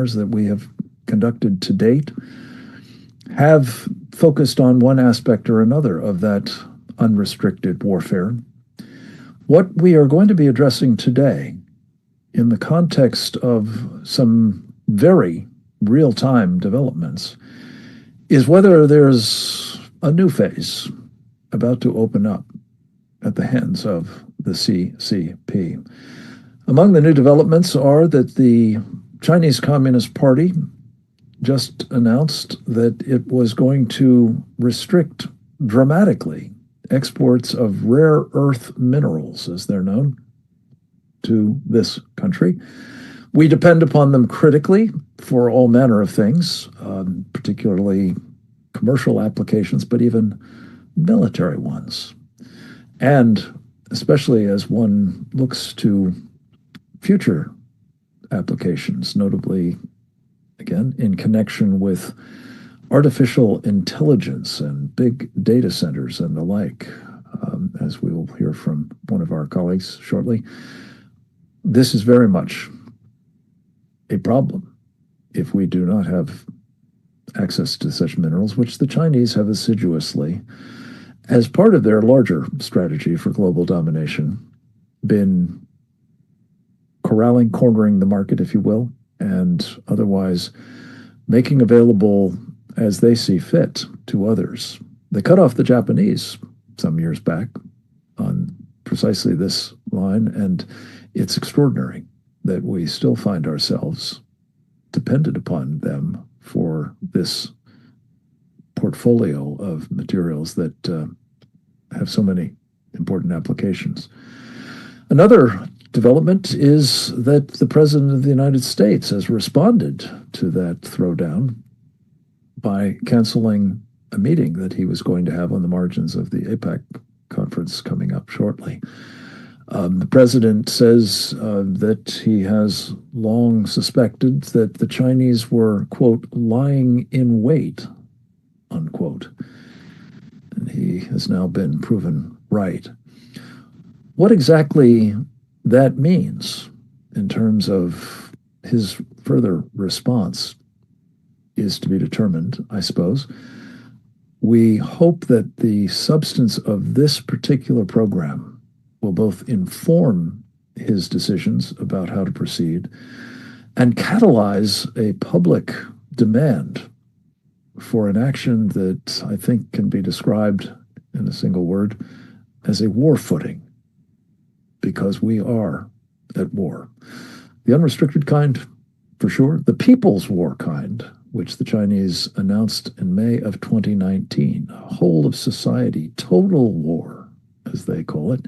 webinars that we have conducted to date have focused on one aspect or another of that unrestricted warfare. What we are going to be addressing today, in the context of some very real-time developments, is whether there's a new phase about to open up at the hands of the CCP. Among the new developments are that the Chinese Communist Party just announced that it was going to restrict dramatically exports of rare earth minerals, as they're known, to this country. We depend upon them critically for all manner of things, particularly commercial applications, but even military ones. And especially as one looks to future applications, notably, again, in connection with artificial intelligence and big data centers and the like, as we will hear from one of our colleagues shortly. This is very much a problem if we do not have access to such minerals, which the Chinese have assiduously, as part of their larger strategy for global domination, been corralling, cornering the market, if you will, and otherwise making available as they see fit to others. They cut off the Japanese some years back on precisely this line, and it's extraordinary that we still find ourselves dependent upon them for this portfolio of materials that have so many important applications. Another development is that the President of the United States has responded to that throwdown by canceling a meeting that he was going to have on the margins of the APEC conference coming up shortly. The president says that he has long suspected that the Chinese were, quote, lying in wait, unquote. And he has now been proven right. What exactly that means in terms of his further response is to be determined, I suppose. We hope that the substance of this particular program will both inform his decisions about how to proceed and catalyze a public demand for an action that I think can be described in a single word as a war footing, because we are at war. The unrestricted kind, for sure. The people's war kind, which the Chinese announced in May of 2019, a whole of society, total war, as they call it,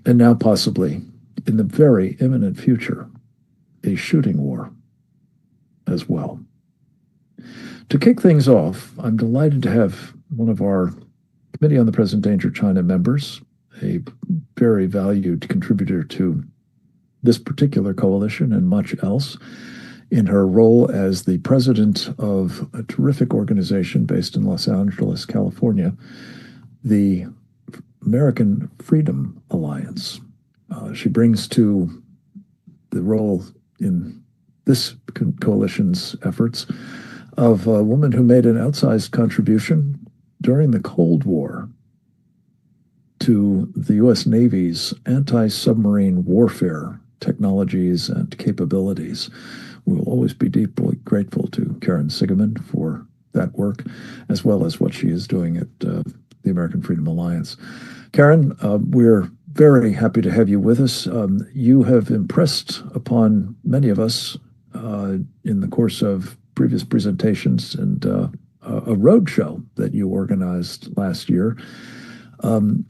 and now possibly, in the very imminent future, a shooting war as well. To kick things off, I'm delighted to have one of our Committee on the Present Danger China members, a very valued contributor to this particular coalition and much else, in her role as the president of a terrific organization based in Los Angeles, California, the American Freedom Alliance. She brings to the role in this coalition's efforts of a woman who made an outsized contribution during the Cold War to the U.S. Navy's anti-submarine warfare technologies and capabilities. We will always be deeply grateful to Karen Sigeman for that work, as well as what she is doing at the American Freedom Alliance. Karen, we're very happy to have you with us. You have impressed upon many of us in the course of previous presentations and a roadshow that you organized last year, an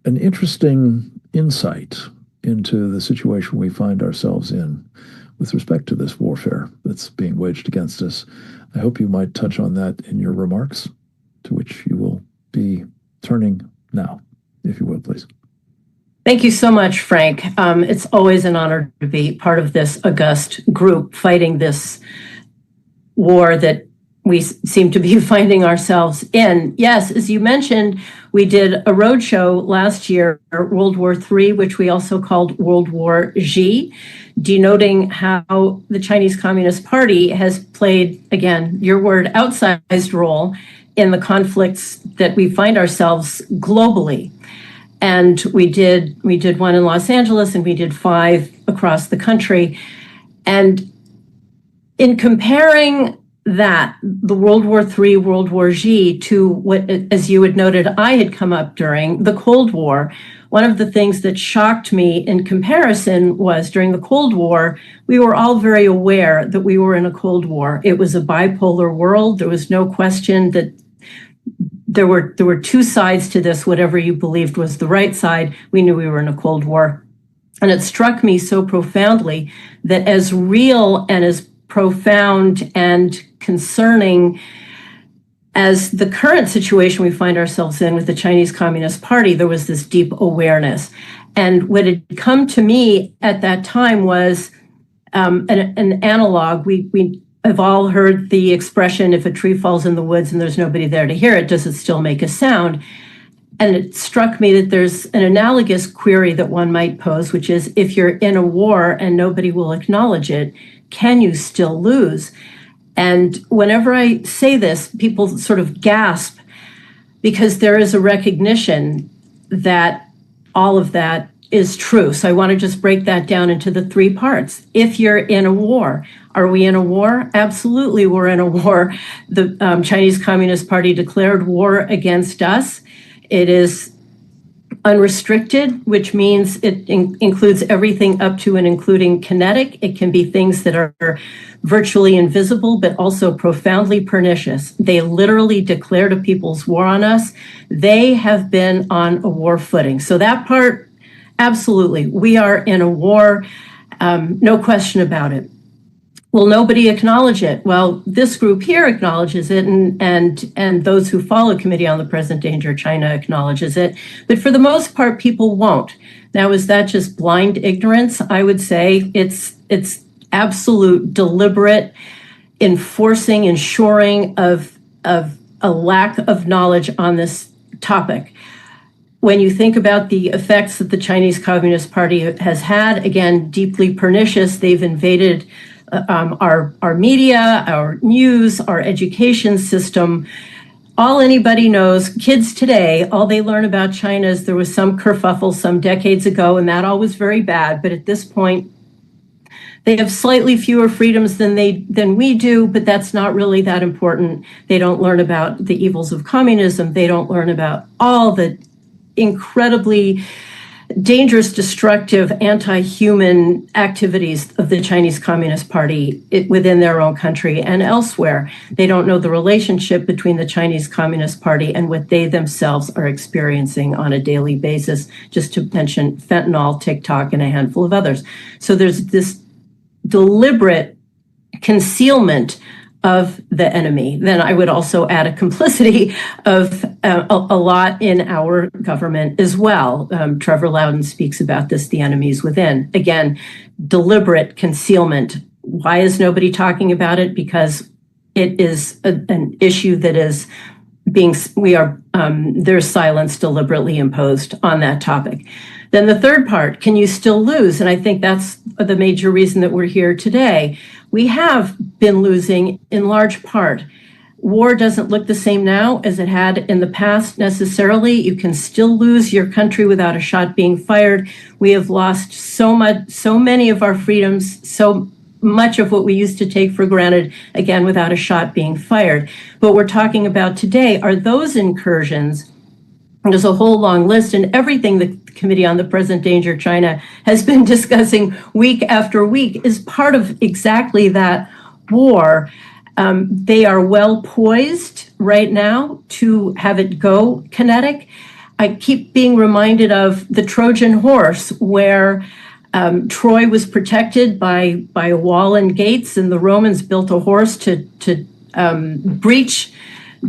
interesting insight into the situation we find ourselves in with respect to this warfare that's being waged against us. I hope you might touch on that in your remarks, to which you will be turning now, if you will, please. Thank you so much, Frank. It's always an honor to be part of this august group fighting this war that we seem to be finding ourselves in. Yes, as you mentioned, we did a roadshow last year, World War III, which we also called World War Z, denoting how the Chinese Communist Party has played, again, your word, outsized role in the conflicts that we find ourselves globally. And we did one in Los Angeles, and we did 5 across the country. And in comparing that, the World War III, World War Z, to what, as you had noted, I had come up during the Cold War, one of the things that shocked me in comparison was during the Cold War, we were all very aware that we were in a Cold War. It was a bipolar world. There was no question that there were 2 sides to this. Whatever you believed was the right side, we knew we were in a Cold War. And it struck me so profoundly that as real and as profound and concerning as the current situation we find ourselves in with the Chinese Communist Party, there was this deep awareness. And what had come to me at that time was an analog. We have all heard the expression, if a tree falls in the woods and there's nobody there to hear it, does it still make a sound? And it struck me that there's an analogous query that one might pose, which is, if you're in a war and nobody will acknowledge it, can you still lose? And whenever I say this, people sort of gasp, because there is a recognition that all of that is true. So I want to just break that down into the 3 parts. If you're in a war, are we in a war? Absolutely, we're in a war. The Chinese Communist Party declared war against us. It is unrestricted, which means it includes everything up to and including kinetic. It can be things that are virtually invisible, but also profoundly pernicious. They literally declared a people's war on us. They have been on a war footing. So that part, absolutely, we are in a war, no question about it. Will nobody acknowledge it? Well, this group here acknowledges it, and those who follow Committee on the Present Danger of China acknowledges it. But for the most part, people won't. Now, is that just blind ignorance? I would say it's absolute deliberate ensuring of a lack of knowledge on this topic. When you think about the effects that the Chinese Communist Party has had, again, deeply pernicious, they've invaded our media, our news, our education system. All anybody knows, kids today, all they learn about China is there was some kerfuffle some decades ago, and that all was very bad. But at this point, they have slightly fewer freedoms than we do, but that's not really that important. They don't learn about the evils of communism. They don't learn about all the incredibly dangerous, destructive, anti-human activities of the Chinese Communist Party within their own country and elsewhere. They don't know the relationship between the Chinese Communist Party and what they themselves are experiencing on a daily basis, just to mention fentanyl, TikTok, and a handful of others. So there's this deliberate concealment of the enemy. Then I would also add a complicity of a lot in our government as well. Trevor Loudon speaks about this, the enemies within. Again, deliberate concealment. Why is nobody talking about it? Because it is an issue that is there's silence deliberately imposed on that topic. Then the third part, can you still lose? And I think that's the major reason that we're here today. We have been losing in large part. War doesn't look the same now as it had in the past necessarily. You can still lose your country without a shot being fired. We have lost so many of our freedoms, so much of what we used to take for granted, again, without a shot being fired. What we're talking about today are those incursions. There's a whole long list, and everything the Committee on the Present Danger of China has been discussing week after week is part of exactly that war. They are well poised right now to have it go kinetic. I keep being reminded of the Trojan horse, where Troy was protected by a wall and gates, and the Romans built a horse to breach,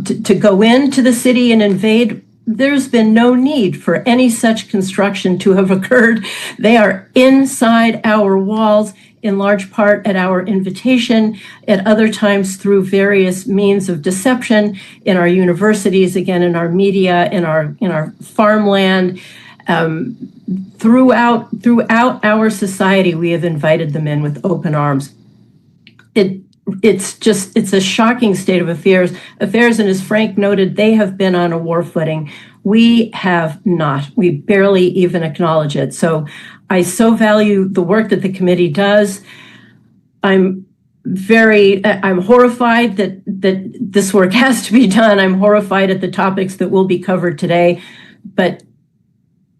to go into the city and invade. There's been no need for any such construction to have occurred. They are inside our walls. in large part at our invitation, at other times through various means of deception in our universities, again, in our media, in our farmland. Throughout our society, we have invited them in with open arms. It's a shocking state of affairs, and as Frank noted, they have been on a war footing. We have not. We barely even acknowledge it. So I so value the work that the committee does. I'm horrified that this work has to be done. I'm horrified at the topics that will be covered today, but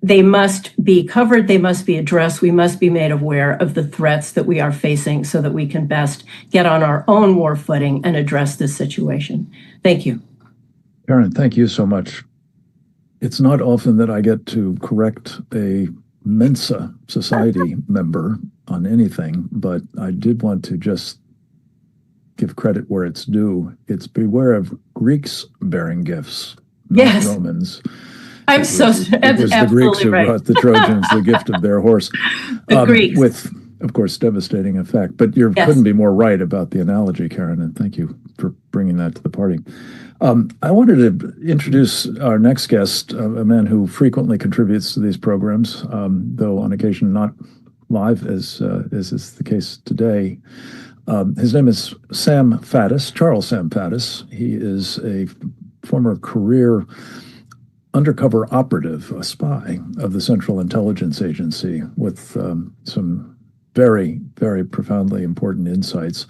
they must be covered, they must be addressed, we must be made aware of the threats that we are facing so that we can best get on our own war footing and address this situation. Thank you. Karen, thank you so much. It's not often that I get to correct a Mensa society member on anything, but I did want to just give credit where it's due. It's beware of Greeks bearing gifts, not yes. Romans. It was the Greeks who brought the Trojans the gift of their horse, Greeks. with, of course, devastating effect. But you couldn't be more right about the analogy, Karen, and thank you for bringing that to the party. I wanted to introduce our next guest, a man who frequently contributes to these programs, though on occasion not live, as is the case today. His name is Sam Faddis, Charles Sam Faddis. He is a former career undercover operative, a spy of the Central Intelligence Agency, with some very, very profoundly important insights,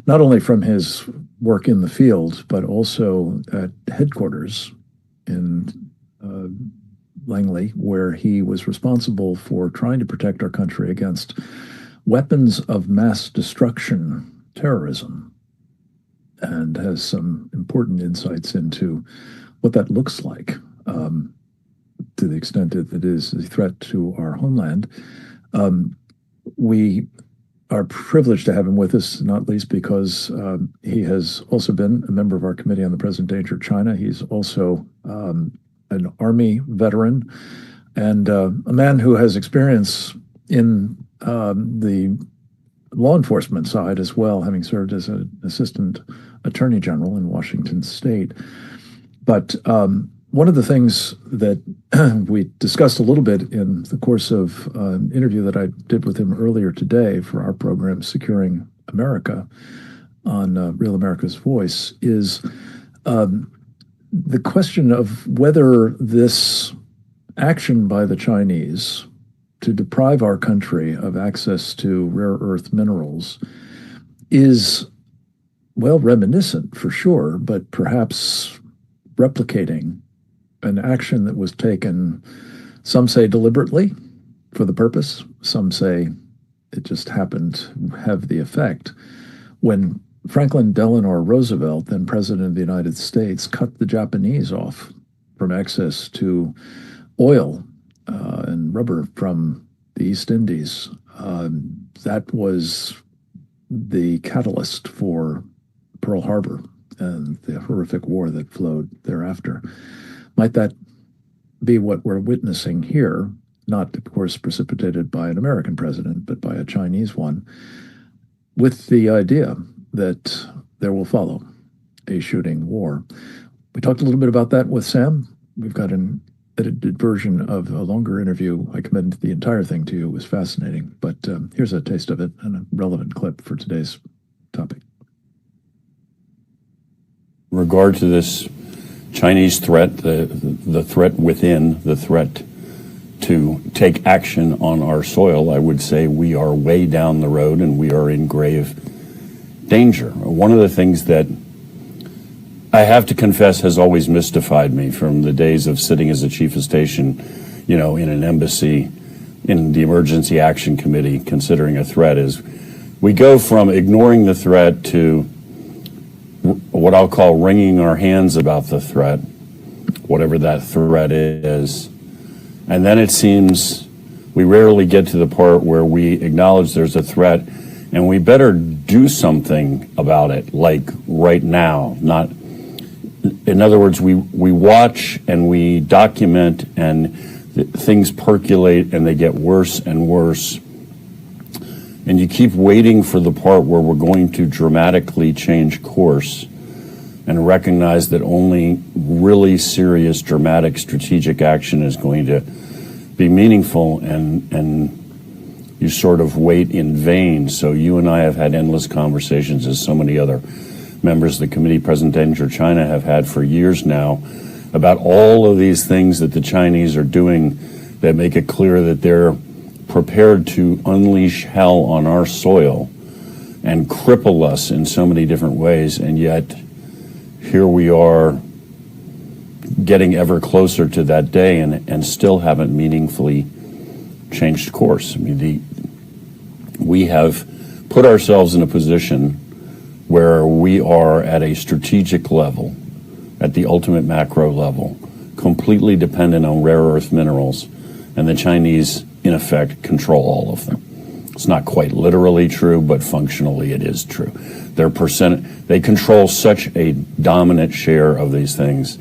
not only from his work in the field, but also at headquarters in Langley, where he was responsible for trying to protect our country against weapons of mass destruction, terrorism, and has some important insights into what that looks like. To the extent that it is a threat to our homeland. We are privileged to have him with us, not least because he has also been a member of our Committee on the Present Danger of China. He's also an Army veteran and a man who has experience in the law enforcement side as well, having served as an Assistant Attorney General in Washington State. But one of the things that we discussed a little bit in the course of an interview that I did with him earlier today for our program, Securing America, on Real America's Voice, is the question of whether this action by the Chinese to deprive our country of access to rare earth minerals is, well, reminiscent for sure, but perhaps replicating an action that was taken, some say deliberately for the purpose, some say it just happened to have the effect. When Franklin Delano Roosevelt, then President of the United States, cut the Japanese off from access to oil and rubber from the East Indies, that was the catalyst for Pearl Harbor and the horrific war that flowed thereafter. Might that be what we're witnessing here? Not, of course, precipitated by an American president, but by a Chinese one, with the idea that there will follow a shooting war. We talked a little bit about that with Sam. We've got an edited version of a longer interview. I commend the entire thing to you. It was fascinating. But here's a taste of it and a relevant clip for today's topic. In regard to this Chinese threat, the threat within, the threat to take action on our soil, I would say we are way down the road and we are in grave danger. One of the things that I have to confess has always mystified me from the days of sitting as a chief of station, in an embassy, in the Emergency Action Committee, considering a threat, is we go from ignoring the threat to what I'll call wringing our hands about the threat, whatever that threat is. And then it seems we rarely get to the part where we acknowledge there's a threat and we better do something about it, like right now. Not, in other words, we watch and we document and things percolate and they get worse and worse. And you keep waiting for the part where we're going to dramatically change course and recognize that only really serious, dramatic, strategic action is going to be meaningful, and you sort of wait in vain. So you and I have had endless conversations, as so many other members of the committee, President Deng or China, have had for years now, about all of these things that the Chinese are doing that make it clear that they're prepared to unleash hell on our soil and cripple us in so many different ways. And yet, here we are getting ever closer to that day and still haven't meaningfully changed course. I mean, we have put ourselves in a position where we are at a strategic level, at the ultimate macro level, completely dependent on rare earth minerals, and the Chinese, in effect, control all of them. It's not quite literally true, but functionally it is true. They control such a dominant share of these things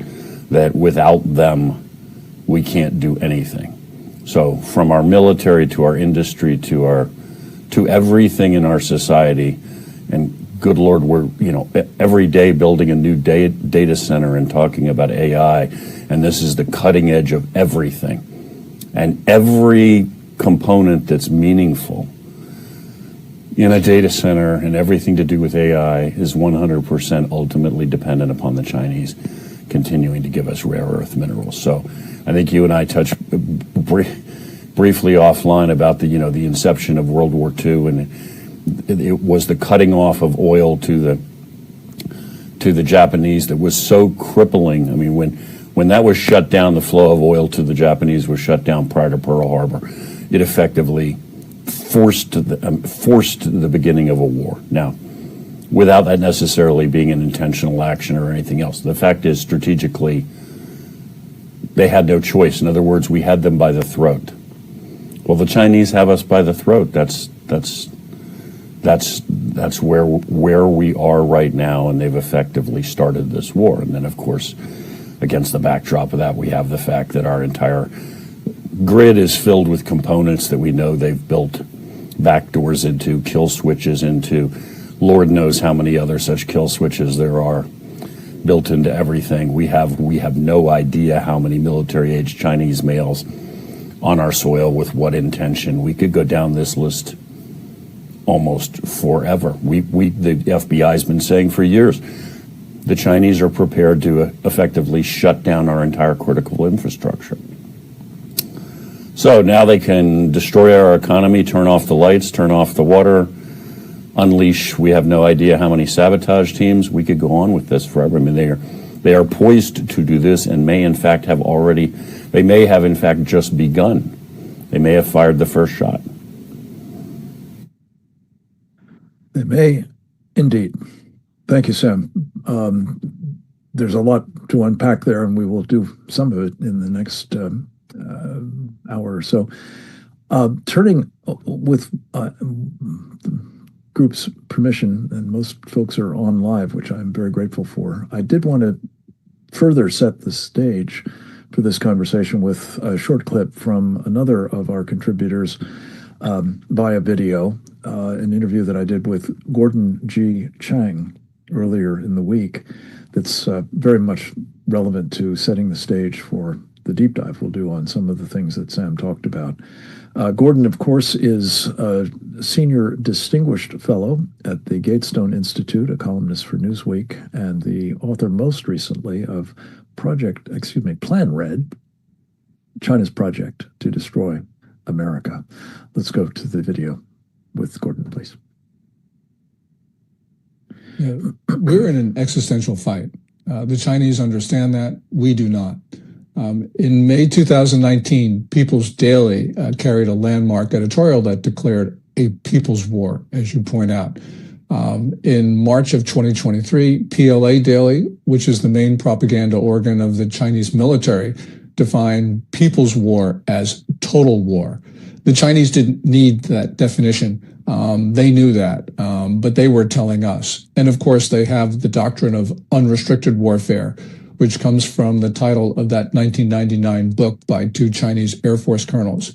that without them, we can't do anything. So from our military to our industry to everything in our society, and good Lord, we're every day building a new data center and talking about AI, and this is the cutting edge of everything. And every component that's meaningful in a data center and everything to do with AI is 100% ultimately dependent upon the Chinese continuing to give us rare earth minerals. So I think you and I touched briefly offline about the inception of World War II, and it was the cutting off of oil to the Japanese that was so crippling. I mean, when that was shut down, the flow of oil to the Japanese was shut down prior to Pearl Harbor. It effectively forced the beginning of a war. Now, without that necessarily being an intentional action or anything else. The fact is, strategically, they had no choice. In other words, we had them by the throat. Well, the Chinese have us by the throat. That's where we are right now, and they've effectively started this war. And then, of course, against the backdrop of that, we have the fact that our entire grid is filled with components that we know they've built backdoors into, kill switches into. Lord knows how many other such kill switches there are built into everything. We have no idea how many military-age Chinese males on our soil with what intention. We could go down this list almost forever. The FBI's been saying for years, the Chinese are prepared to effectively shut down our entire critical infrastructure. So now they can destroy our economy, turn off the lights, turn off the water, unleash, we have no idea how many sabotage teams. We could go on with this forever. I mean, they are poised to do this and may in fact have just begun. They may have fired the first shot. They may indeed. Thank you, Sam. There's a lot to unpack there, and we will do some of it in the next hour or so. Turning with the group's permission, and most folks are on live, which I'm very grateful for. I did want to further set the stage for this conversation with a short clip from another of our contributors via video, an interview that I did with Gordon G. Chang earlier in the week that's very much relevant to setting the stage for the deep dive we'll do on some of the things that Sam talked about. Gordon, of course, is a senior distinguished fellow at the Gatestone Institute, a columnist for Newsweek, and the author most recently of Plan Red, China's project to destroy America. Let's go to the video with Gordon, please. Yeah, we're in an existential fight. The Chinese understand that. We do not. In May 2019, People's Daily carried a landmark editorial that declared a people's war, as you point out. In March of 2023, PLA Daily, which is the main propaganda organ of the Chinese military, defined people's war as total war. The Chinese didn't need that definition. They knew that, but they were telling us. And of course, they have the doctrine of unrestricted warfare, which comes from the title of that 1999 book by two Chinese Air Force colonels.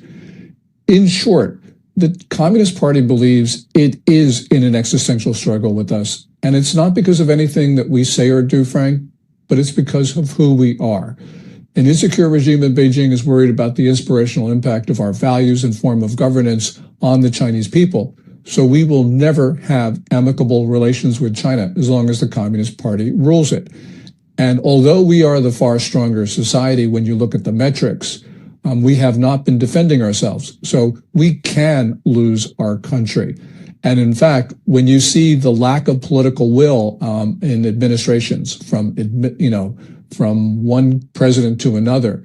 In short, the Communist Party believes it is in an existential struggle with us. And it's not because of anything that we say or do, Frank, but it's because of who we are. An insecure regime in Beijing is worried about the inspirational impact of our values and form of governance on the Chinese people. So we will never have amicable relations with China as long as the Communist Party rules it. And although we are the far stronger society, when you look at the metrics, we have not been defending ourselves. So we can lose our country. And in fact, when you see the lack of political will in administrations from one president to another,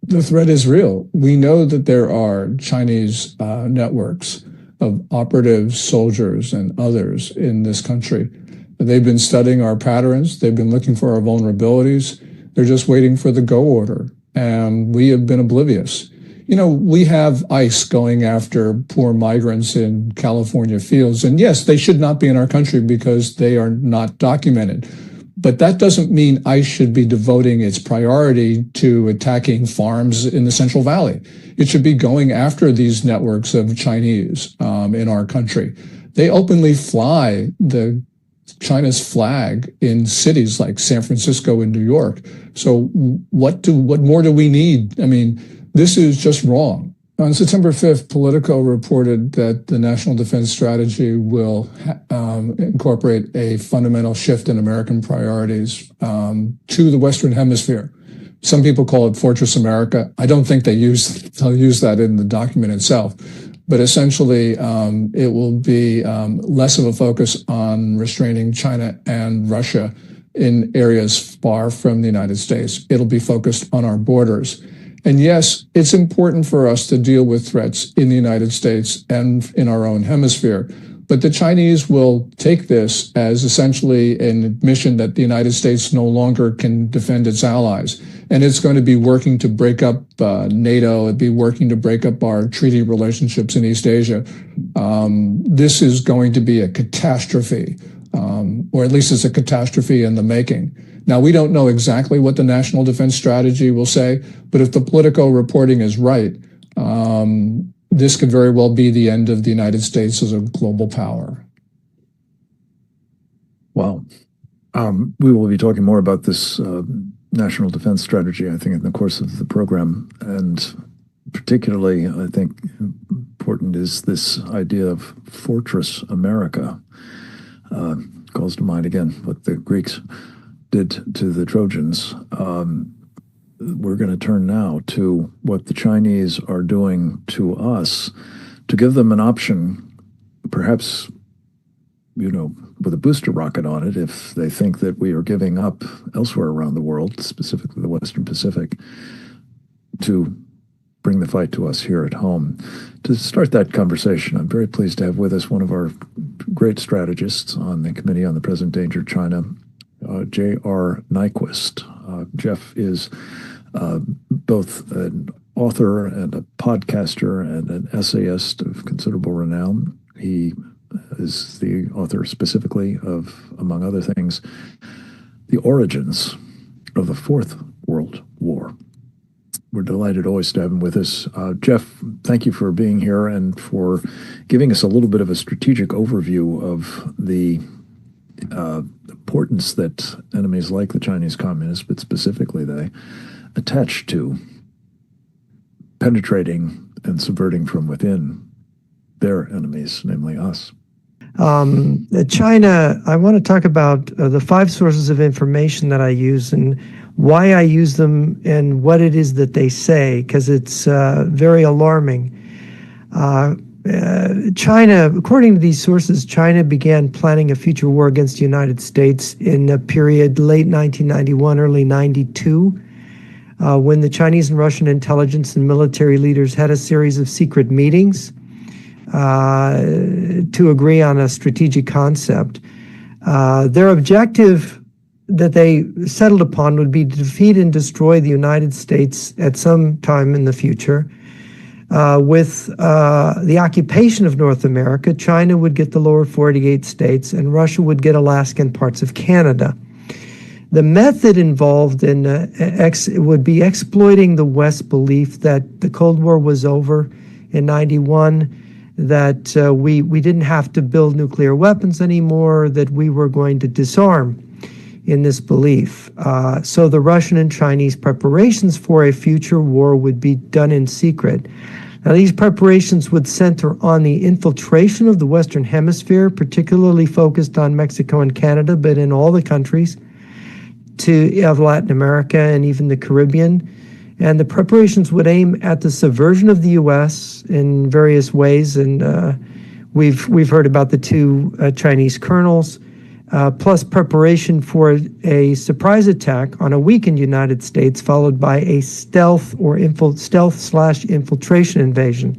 the threat is real. We know that there are Chinese networks of operatives, soldiers, and others in this country. They've been studying our patterns. They've been looking for our vulnerabilities. They're just waiting for the go order. And we have been oblivious. You know, we have ICE going after poor migrants in California fields. And yes, they should not be in our country because they are not documented. But that doesn't mean ICE should be devoting its priority to attacking farms in the Central Valley. It should be going after these networks of Chinese in our country. They openly fly China's flag in cities like San Francisco and New York. So what more do we need? I mean, this is just wrong. On September 5th, Politico reported that the national defense strategy will incorporate a fundamental shift in American priorities to the Western Hemisphere. Some people call it Fortress America. I don't think they'll use that in the document itself. But essentially, it will be less of a focus on restraining China and Russia in areas far from the United States. It'll be focused on our borders. And yes, it's important for us to deal with threats in the United States and in our own hemisphere. But the Chinese will take this as essentially an admission that the United States no longer can defend its allies. And it's going to be working to break up NATO. It'd be working to break up our treaty relationships in East Asia. This is going to be a catastrophe, or at least it's a catastrophe in the making. Now, we don't know exactly what the national defense strategy will say, but if the Politico reporting is right, this could very well be the end of the United States as a global power. Wow. We will be talking more about this national defense strategy, I think, in the course of the program. And particularly, I think, important is this idea of Fortress America. Calls to mind, again, what the Greeks did to the Trojans. We're going to turn now to what the Chinese are doing to us to give them an option, perhaps, with a booster rocket on it, if they think that we are giving up elsewhere around the world, specifically the Western Pacific, to bring the fight to us here at home. To start that conversation, I'm very pleased to have with us one of our great strategists on the Committee on the Present Danger of China, J.R. Nyquist. Jeff is both an author and a podcaster and an essayist of considerable renown. He is the author specifically of, among other things, The Origins of the Fourth World War. We're delighted always to have him with us. Jeff, thank you for being here and for giving us a little bit of a strategic overview of the importance that enemies like the Chinese Communists, but specifically they, attach to penetrating and subverting from within their enemies, namely us. China, I want to talk about the 5 sources of information that I use and why I use them and what it is that they say, because it's very alarming. China, according to these sources, China began planning a future war against the United States in a period late 1991, early 92, when the Chinese and Russian intelligence and military leaders had a series of secret meetings to agree on a strategic concept. Their objective that they settled upon would be to defeat and destroy the United States at some time in the future. With the occupation of North America, China would get the lower 48 states and Russia would get Alaska and parts of Canada. The method involved in would be exploiting the West's belief that the Cold War was over in 91, that we didn't have to build nuclear weapons anymore, that we were going to disarm in this belief. So the Russian and Chinese preparations for a future war would be done in secret. Now, these preparations would center on the infiltration of the Western Hemisphere, particularly focused on Mexico and Canada, but in all the countries of Latin America and even the Caribbean. And the preparations would aim at the subversion of the U.S. in various ways. And we've heard about the two Chinese colonels, plus preparation for a surprise attack on a weakened United States, followed by a stealth/infiltration invasion.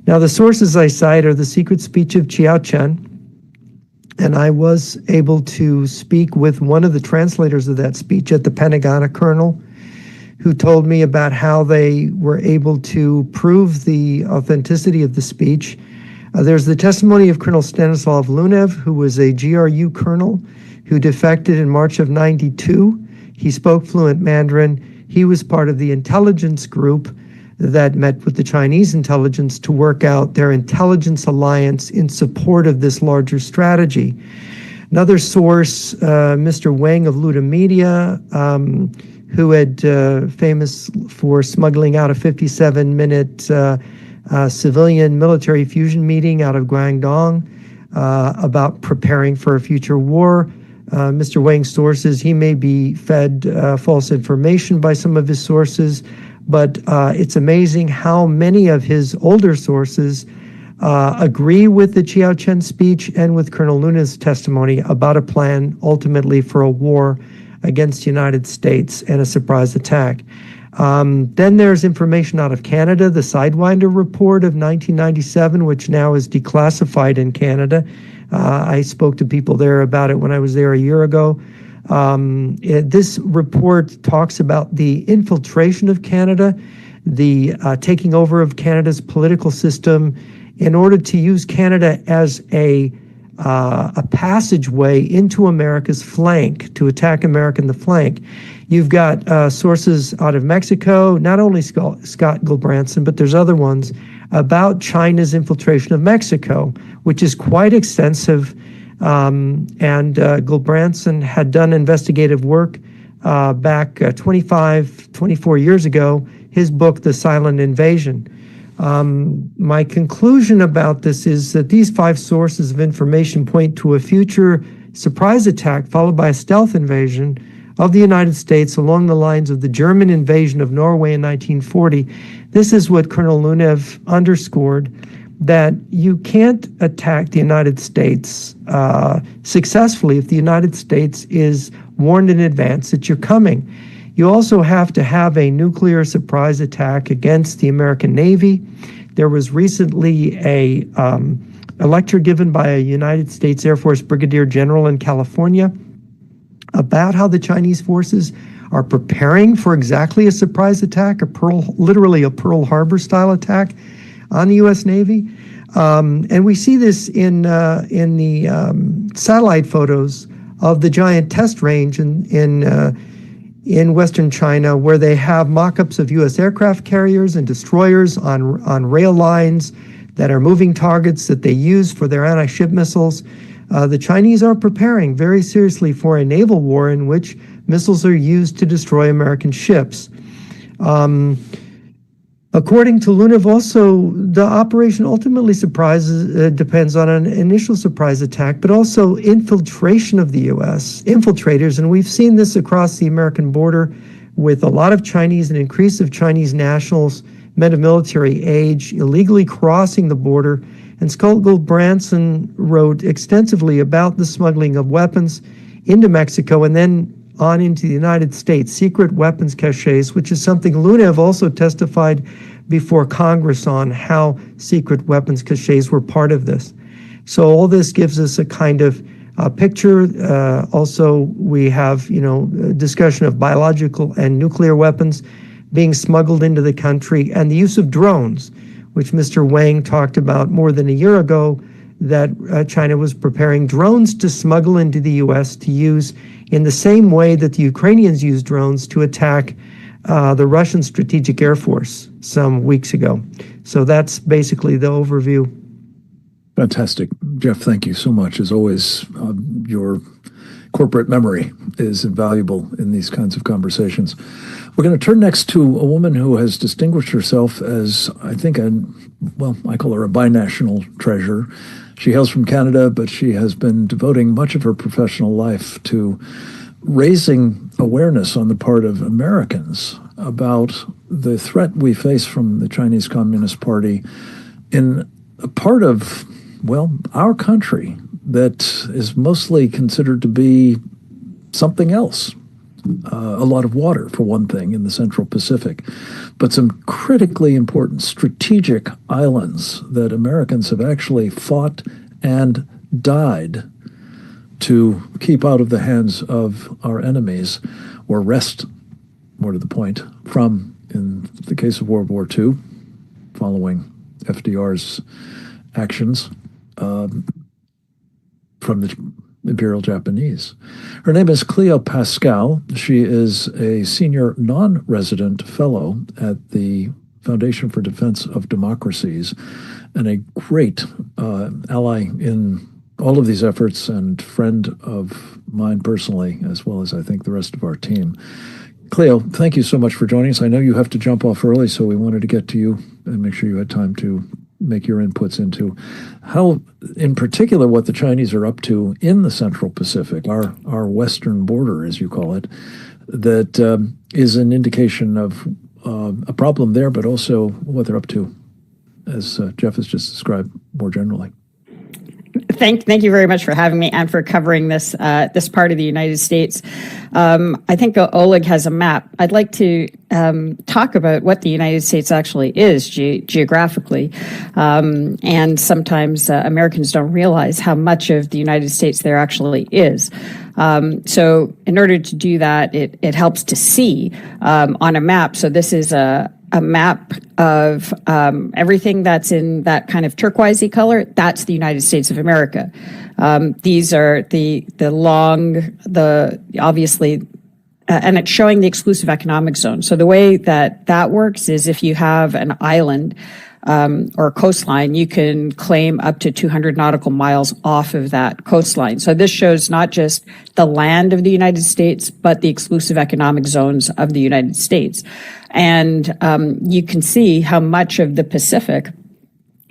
Now, the sources I cite are the secret speech of Chiao Chen, and I was able to speak with one of the translators of that speech at the Pentagon, a colonel, who told me about how they were able to prove the authenticity of the speech. There's the testimony of Colonel Stanislav Lunev, who was a GRU colonel who defected in March of '92. He spoke fluent Mandarin. He was part of the intelligence group that met with the Chinese intelligence to work out their intelligence alliance in support of this larger strategy. Another source, Mr. Wang of Luda Media, who had famous for smuggling out a 57-minute civilian military fusion meeting out of Guangdong about preparing for a future war. Mr. Wang's sources, he may be fed false information by some of his sources, but it's amazing how many of his older sources agree with the Chiao Chen speech and with Colonel Luna's testimony about a plan ultimately for a war against the United States and a surprise attack. Then there's information out of Canada, the Sidewinder report of 1997, which now is declassified in Canada. I spoke to people there about it when I was there a year ago. This report talks about the infiltration of Canada, the taking over of Canada's political system in order to use Canada as a passageway into America's flank, to attack America in the flank. You've got sources out of Mexico, not only Scott Gulbranson, but there's other ones, about China's infiltration of Mexico, which is quite extensive. And Gulbranson had done investigative work back 24 years ago, his book, The Silent Invasion. My conclusion about this is that these 5 sources of information point to a future surprise attack followed by a stealth invasion of the United States along the lines of the German invasion of Norway in 1940. This is what Colonel Lunev underscored, that you can't attack the United States successfully if the United States is warned in advance that you're coming. You also have to have a nuclear surprise attack against the American Navy. There was recently a lecture given by a United States Air Force Brigadier General in California about how the Chinese forces are preparing for exactly a surprise attack, literally a Pearl Harbor style attack on the U.S. Navy. And we see this in the satellite photos of the giant test range in Western China, where they have mock-ups of U.S. aircraft carriers and destroyers on rail lines that are moving targets that they use for their anti-ship missiles. The Chinese are preparing very seriously for a naval war in which missiles are used to destroy American ships. According to Lunev, also, the operation ultimately depends on an initial surprise attack, but also infiltration of the U.S., infiltrators, and we've seen this across the American border with a lot of Chinese, an increase of Chinese nationals, men of military age, illegally crossing the border. And Scott Gulbranson wrote extensively about the smuggling of weapons into Mexico and then on into the United States, secret weapons caches, which is something Lunev also testified before Congress on, how secret weapons caches were part of this. So all this gives us a kind of picture. Also, we have, discussion of biological and nuclear weapons being smuggled into the country, and the use of drones, which Mr. Wang talked about more than a year ago, that China was preparing drones to smuggle into the U.S. to use in the same way that the Ukrainians used drones to attack the Russian Strategic Air Force some weeks ago. So that's basically the overview. Fantastic. Jeff, thank you so much. As always, your corporate memory is invaluable in these kinds of conversations. We're going to turn next to a woman who has distinguished herself as, I think, I call her a binational treasure. She hails from Canada, but she has been devoting much of her professional life to raising awareness on the part of Americans about the threat we face from the Chinese Communist Party in a part of, our country that is mostly considered to be something else. A lot of water, for one thing, in the Central Pacific, but some critically important strategic islands that Americans have actually fought and died to keep out of the hands of our enemies, or wrest, more to the point, from, in the case of World War II, following FDR's actions, from the Imperial Japanese. Her name is Cleo Pascal. She is a senior non-resident fellow at the Foundation for Defense of Democracies and a great ally in all of these efforts and friend of mine personally, as well as I think the rest of our team. Cleo, thank you so much for joining us. I know you have to jump off early, so we wanted to get to you and make sure you had time to make your inputs into how, in particular, what the Chinese are up to in the Central Pacific, our western border, as you call it, that is an indication of a problem there, but also what they're up to, as Jeff has just described more generally. Thank you very much for having me and for covering this this part of the United States. I think Oleg has a map. I'd like to talk about what the United States actually is geographically. And sometimes Americans don't realize how much of the United States there actually is. So in order to do that, it helps to see on a map. So this is a map of everything that's in that kind of turquoisey color. That's the United States of America. These are the obviously, and it's showing the exclusive economic zone. So the way that works is if you have an island or a coastline, you can claim up to 200 nautical miles off of that coastline. So this shows not just the land of the United States, but the exclusive economic zones of the United States. And you can see how much of the Pacific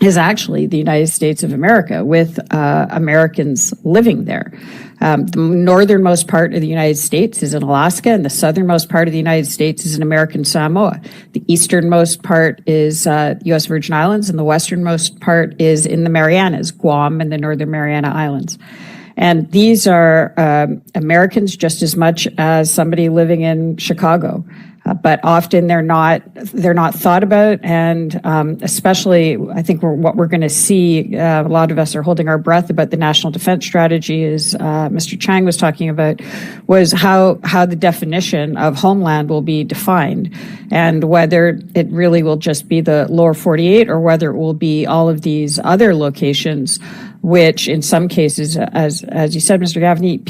is actually the United States of America, with Americans living there. The northernmost part of the United States is in Alaska, and the southernmost part of the United States is in American Samoa. The easternmost part is U.S. Virgin Islands, and the westernmost part is in the Marianas, Guam and the Northern Mariana Islands. And these are Americans just as much as somebody living in Chicago. But often they're not thought about, and especially I think what we're going to see, a lot of us are holding our breath about the national defense strategy, as Mr. Chang was talking about, was how the definition of homeland will be defined, and whether it really will just be the lower 48 or whether it will be all of these other locations, which in some cases, as you said, Mr. Gaffney,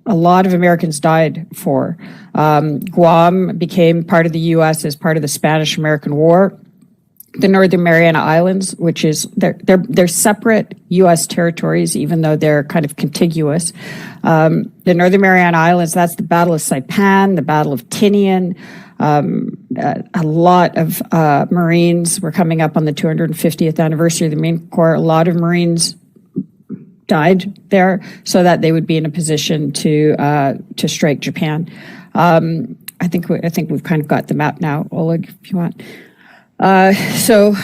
a lot of Americans died for. Guam became part of the U.S. as part of the Spanish-American War. The Northern Mariana Islands, which is they're separate U.S. territories, even though they're kind of contiguous. The Northern Mariana Islands, that's the Battle of Saipan, the Battle of Tinian. A lot of Marines were coming up on the 250th anniversary of the Marine Corps. A lot of Marines died there so that they would be in a position to strike Japan. I think we've kind of got the map now, Oleg, if you want. So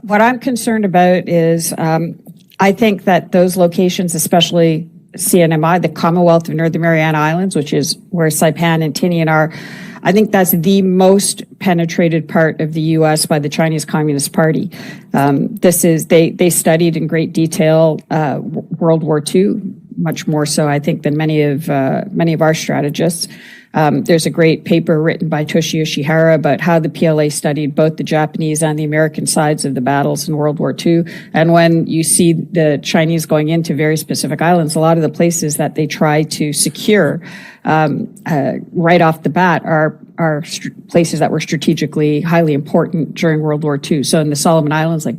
what I'm concerned about is I think that those locations, especially CNMI, the Commonwealth of Northern Mariana Islands, which is where Saipan and Tinian are, I think that's the most penetrated part of the U.S. by the Chinese Communist Party. They studied in great detail World War II, much more so, I think, than many of our strategists. There's a great paper written by Toshio Shihara about how the PLA studied both the Japanese and the American sides of the battles in World War II. And when you see the Chinese going into very specific islands, a lot of the places that they try to secure right off the bat are places that were strategically highly important during World War II. So in the Solomon Islands, like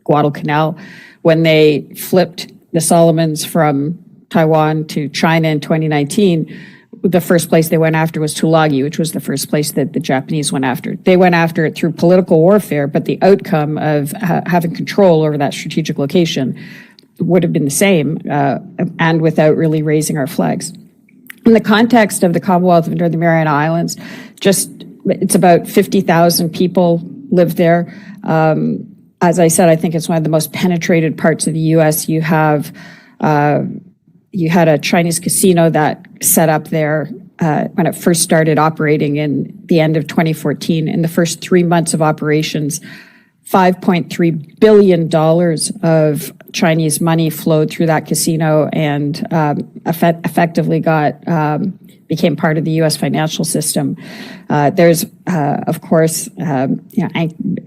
Guadalcanal, when they flipped the Solomons from Taiwan to China in 2019, the first place they went after was Tulagi, which was the first place that the Japanese went after. They went after it through political warfare, but the outcome of having control over that strategic location would have been the same, and without really raising our flags. In the context of the Commonwealth of Northern Mariana Islands, it's about 50,000 people live there. As I said, I think it's one of the most penetrated parts of the U.S. You had a Chinese casino that set up there when it first started operating in the end of 2014. In the first 3 months of operations, $5.3 billion of Chinese money flowed through that casino and effectively became part of the U.S. financial system. There's, of course,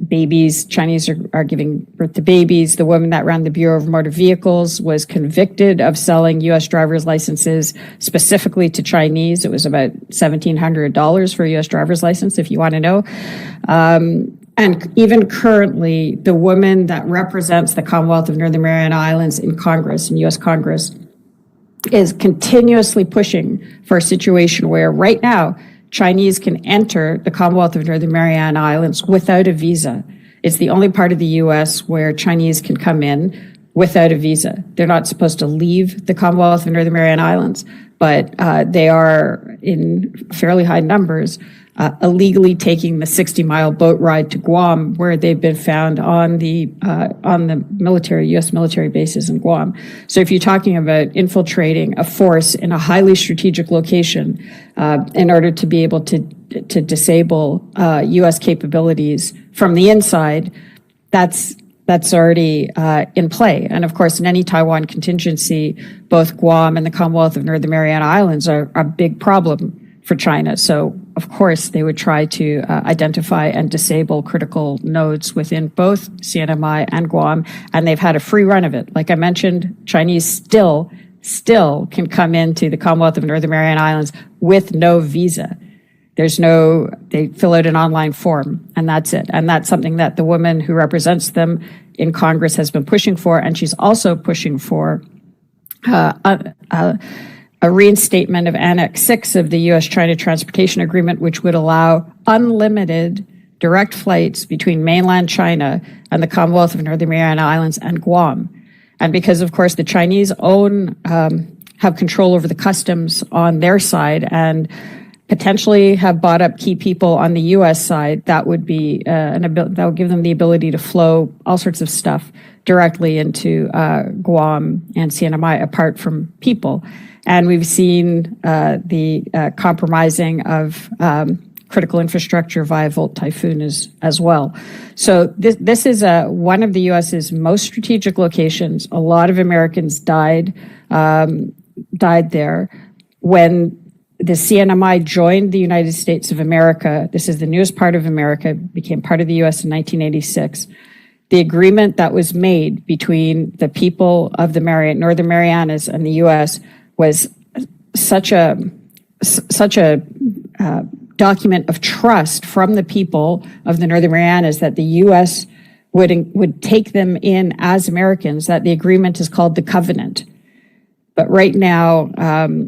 babies. Chinese are giving birth to babies. The woman that ran the Bureau of Motor Vehicles was convicted of selling U.S. driver's licenses specifically to Chinese. It was about $1,700 for a U.S. driver's license, if you want to know. And even currently, the woman that represents the Commonwealth of Northern Mariana Islands in Congress, in U.S. Congress, is continuously pushing for a situation where right now Chinese can enter the Commonwealth of Northern Mariana Islands without a visa. It's the only part of the U.S. where Chinese can come in without a visa. They're not supposed to leave the Commonwealth of Northern Mariana Islands, but they are in fairly high numbers illegally taking the 60-mile boat ride to Guam, where they've been found on the U.S. military bases in Guam. So if you're talking about infiltrating a force in a highly strategic location in order to be able to disable U.S. capabilities from the inside, that's already in play. And of course, in any Taiwan contingency, both Guam and the Commonwealth of Northern Mariana Islands are a big problem for China. So, of course, they would try to identify and disable critical nodes within both CNMI and Guam, and they've had a free run of it. Like I mentioned, Chinese still can come into the Commonwealth of Northern Mariana Islands with no visa. They fill out an online form, and that's it. And that's something that the woman who represents them in Congress has been pushing for, and she's also pushing for a reinstatement of Annex 6 of the U.S.-China Transportation Agreement, which would allow unlimited direct flights between mainland China and the Commonwealth of Northern Mariana Islands and Guam. And because, of course, the Chinese have control over the customs on their side and potentially have bought up key people on the U.S. side, that would be that would give them the ability to flow all sorts of stuff directly into Guam and CNMI apart from people. And we've seen the compromising of critical infrastructure via Volt Typhoon as well. So this is one of the U.S.'s most strategic locations. A lot of Americans died there. When the CNMI joined the United States of America, this is the newest part of America, became part of the U.S. in 1986. The agreement that was made between the people of the Northern Marianas and the U.S. was such a document of trust from the people of the Northern Marianas that the U.S. would take them in as Americans, that the agreement is called the Covenant. But right now,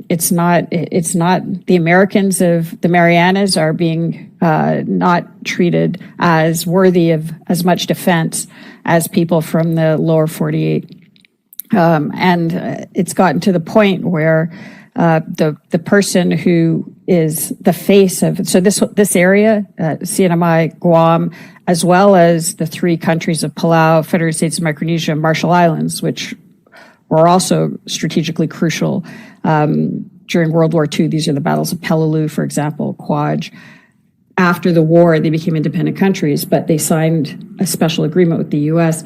it's not the Americans of the Marianas are being not treated as worthy of as much defense as people from the lower 48. And it's gotten to the point where the person who is the face of, so this area, CNMI, Guam, as well as the three countries of Palau, Federated States of Micronesia, and Marshall Islands, which were also strategically crucial during World War II. These are the battles of Peleliu, for example, Kwaj. After the war, they became independent countries, but they signed a special agreement with the U.S.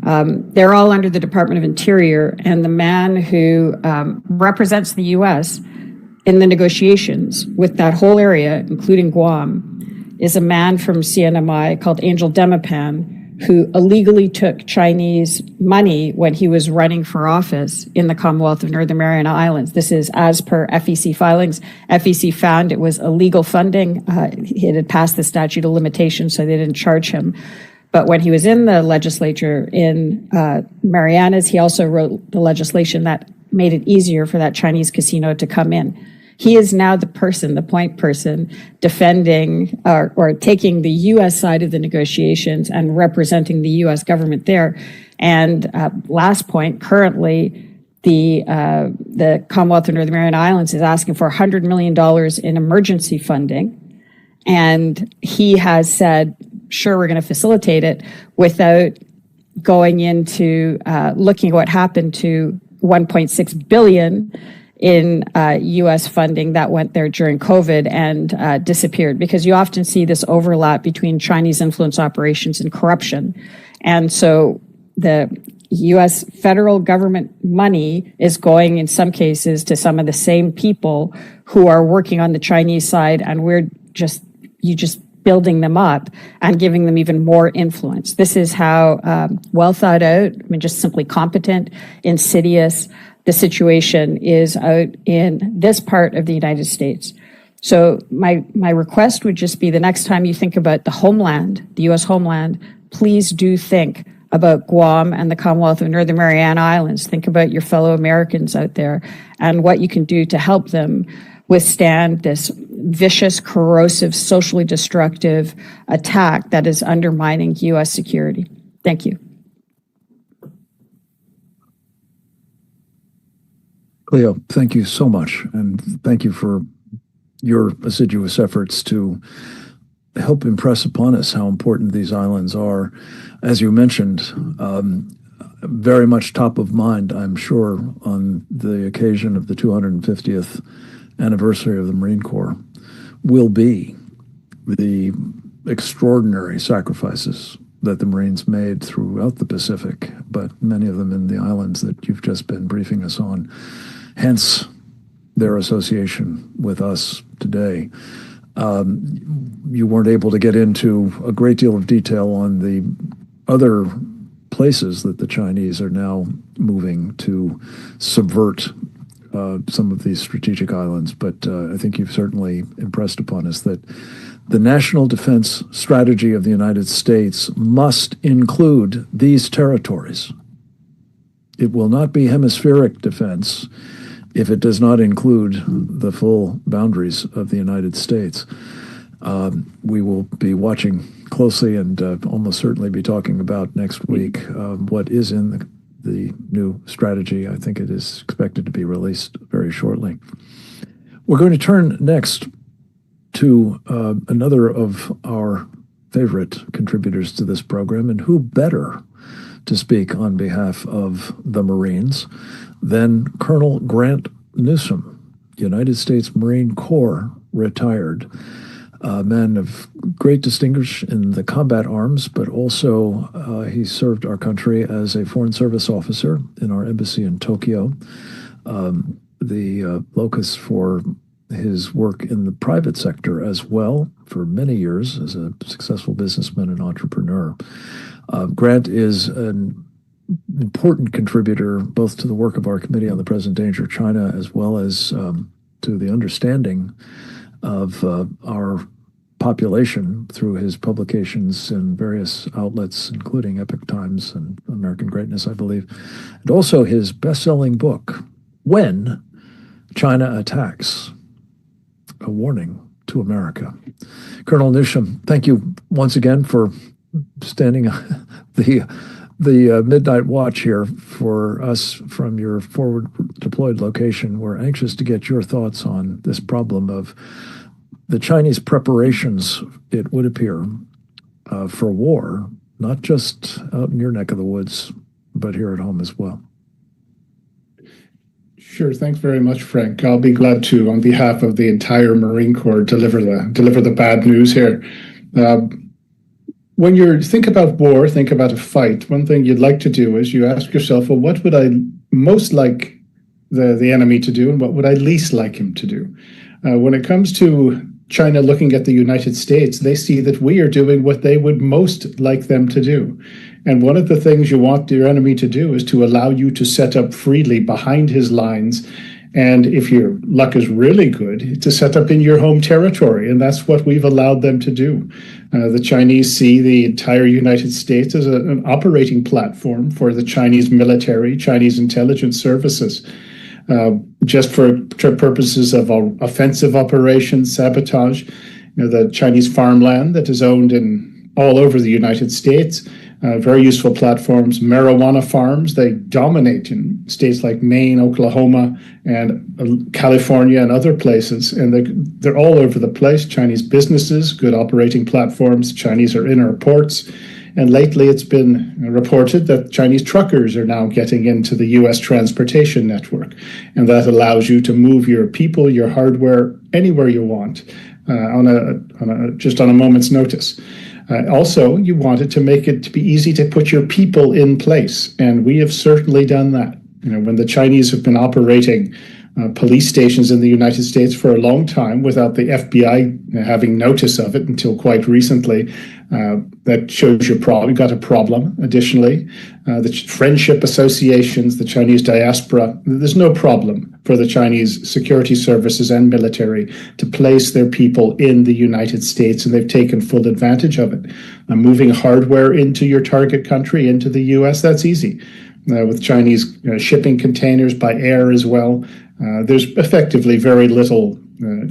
They're all under the Department of Interior, and the man who represents the U.S. in the negotiations with that whole area, including Guam, is a man from CNMI called Angel Demipan, who illegally took Chinese money when he was running for office in the Commonwealth of Northern Mariana Islands. This is as per FEC filings. FEC found it was illegal funding. It had passed the statute of limitations, so they didn't charge him. But when he was in the legislature in Marianas, he also wrote the legislation that made it easier for that Chinese casino to come in. He is now the point person, defending or taking the U.S. side of the negotiations and representing the U.S. government there. And last point, currently, the Commonwealth of Northern Mariana Islands is asking for $100 million in emergency funding. And he has said, sure, we're going to facilitate it, without going into looking at what happened to $1.6 billion in U.S. funding that went there during COVID and disappeared, because you often see this overlap between Chinese influence operations and corruption. And so the U.S. federal government money is going, in some cases, to some of the same people who are working on the Chinese side, and we're just building them up and giving them even more influence. This is how well thought out, just simply competent, insidious, the situation is out in this part of the United States. So my request would just be, the next time you think about the homeland, the U.S. homeland, please do think about Guam and the Commonwealth of Northern Mariana Islands. Think about your fellow Americans out there and what you can do to help them withstand this vicious, corrosive, socially destructive attack that is undermining U.S. security. Thank you. Cleo, thank you so much, and thank you for your assiduous efforts to help impress upon us how important these islands are. As you mentioned, very much top of mind, I'm sure, on the occasion of the 250th anniversary of the Marine Corps, will be the extraordinary sacrifices that the Marines made throughout the Pacific, but many of them in the islands that you've just been briefing us on. Hence, their association with us today. You weren't able to get into a great deal of detail on the other places that the Chinese are now moving to subvert some of these strategic islands, but I think you've certainly impressed upon us that the national defense strategy of the United States must include these territories. It will not be hemispheric defense if it does not include the full boundaries of the United States. We will be watching closely and almost certainly be talking about next week what is in the new strategy. I think it is expected to be released very shortly. We're going to turn next to another of our favorite contributors to this program, and who better to speak on behalf of the Marines than Colonel Grant Newsom, United States Marine Corps retired, a man of great distinction in the combat arms, but also he served our country as a Foreign Service officer in our embassy in Tokyo, the locus for his work in the private sector as well for many years as a successful businessman and entrepreneur. Grant is an important contributor both to the work of our Committee on the Present Danger of China as well as to the understanding of our population through his publications in various outlets, including Epoch Times and American Greatness, I believe, and also his best-selling book, When China Attacks, A Warning to America. Colonel Newsom, thank you once again for standing the midnight watch here for us from your forward deployed location. We're anxious to get your thoughts on this problem of the Chinese preparations, it would appear, for war, not just out in your neck of the woods, but here at home as well. Sure. Thanks very much, Frank. I'll be glad to, on behalf of the entire Marine Corps, deliver the bad news here. When you think about war, think about a fight, one thing you'd like to do is you ask yourself, well, what would I most like the enemy to do, and what would I least like him to do? When it comes to China looking at the United States, they see that we are doing what they would most like them to do. And one of the things you want your enemy to do is to allow you to set up freely behind his lines And if your luck is really good, to set up in your home territory. And that's what we've allowed them to do. The Chinese see the entire United States as an operating platform for the Chinese military, Chinese intelligence services, just for purposes of offensive operations, sabotage. The Chinese farmland that is owned in all over the United States, very useful platforms. Marijuana farms, they dominate in states like Maine, Oklahoma, and California and other places. And they're all over the place. Chinese businesses, good operating platforms. Chinese are in our ports. And lately it's been reported that Chinese truckers are now getting into the U.S. transportation network. And that allows you to move your people, your hardware, anywhere you want just on a moment's notice. Also, you wanted to make it to be easy to put your people in place, and we have certainly done that. When the Chinese have been operating police stations in the United States for a long time without the FBI having notice of it until quite recently, that shows you got a problem. Additionally, the friendship associations, the Chinese diaspora, there's no problem for the Chinese security services and military to place their people in the United States, and they've taken full advantage of it. Moving hardware into your target country, into the U.S., that's easy. With Chinese shipping containers by air as well, there's effectively very little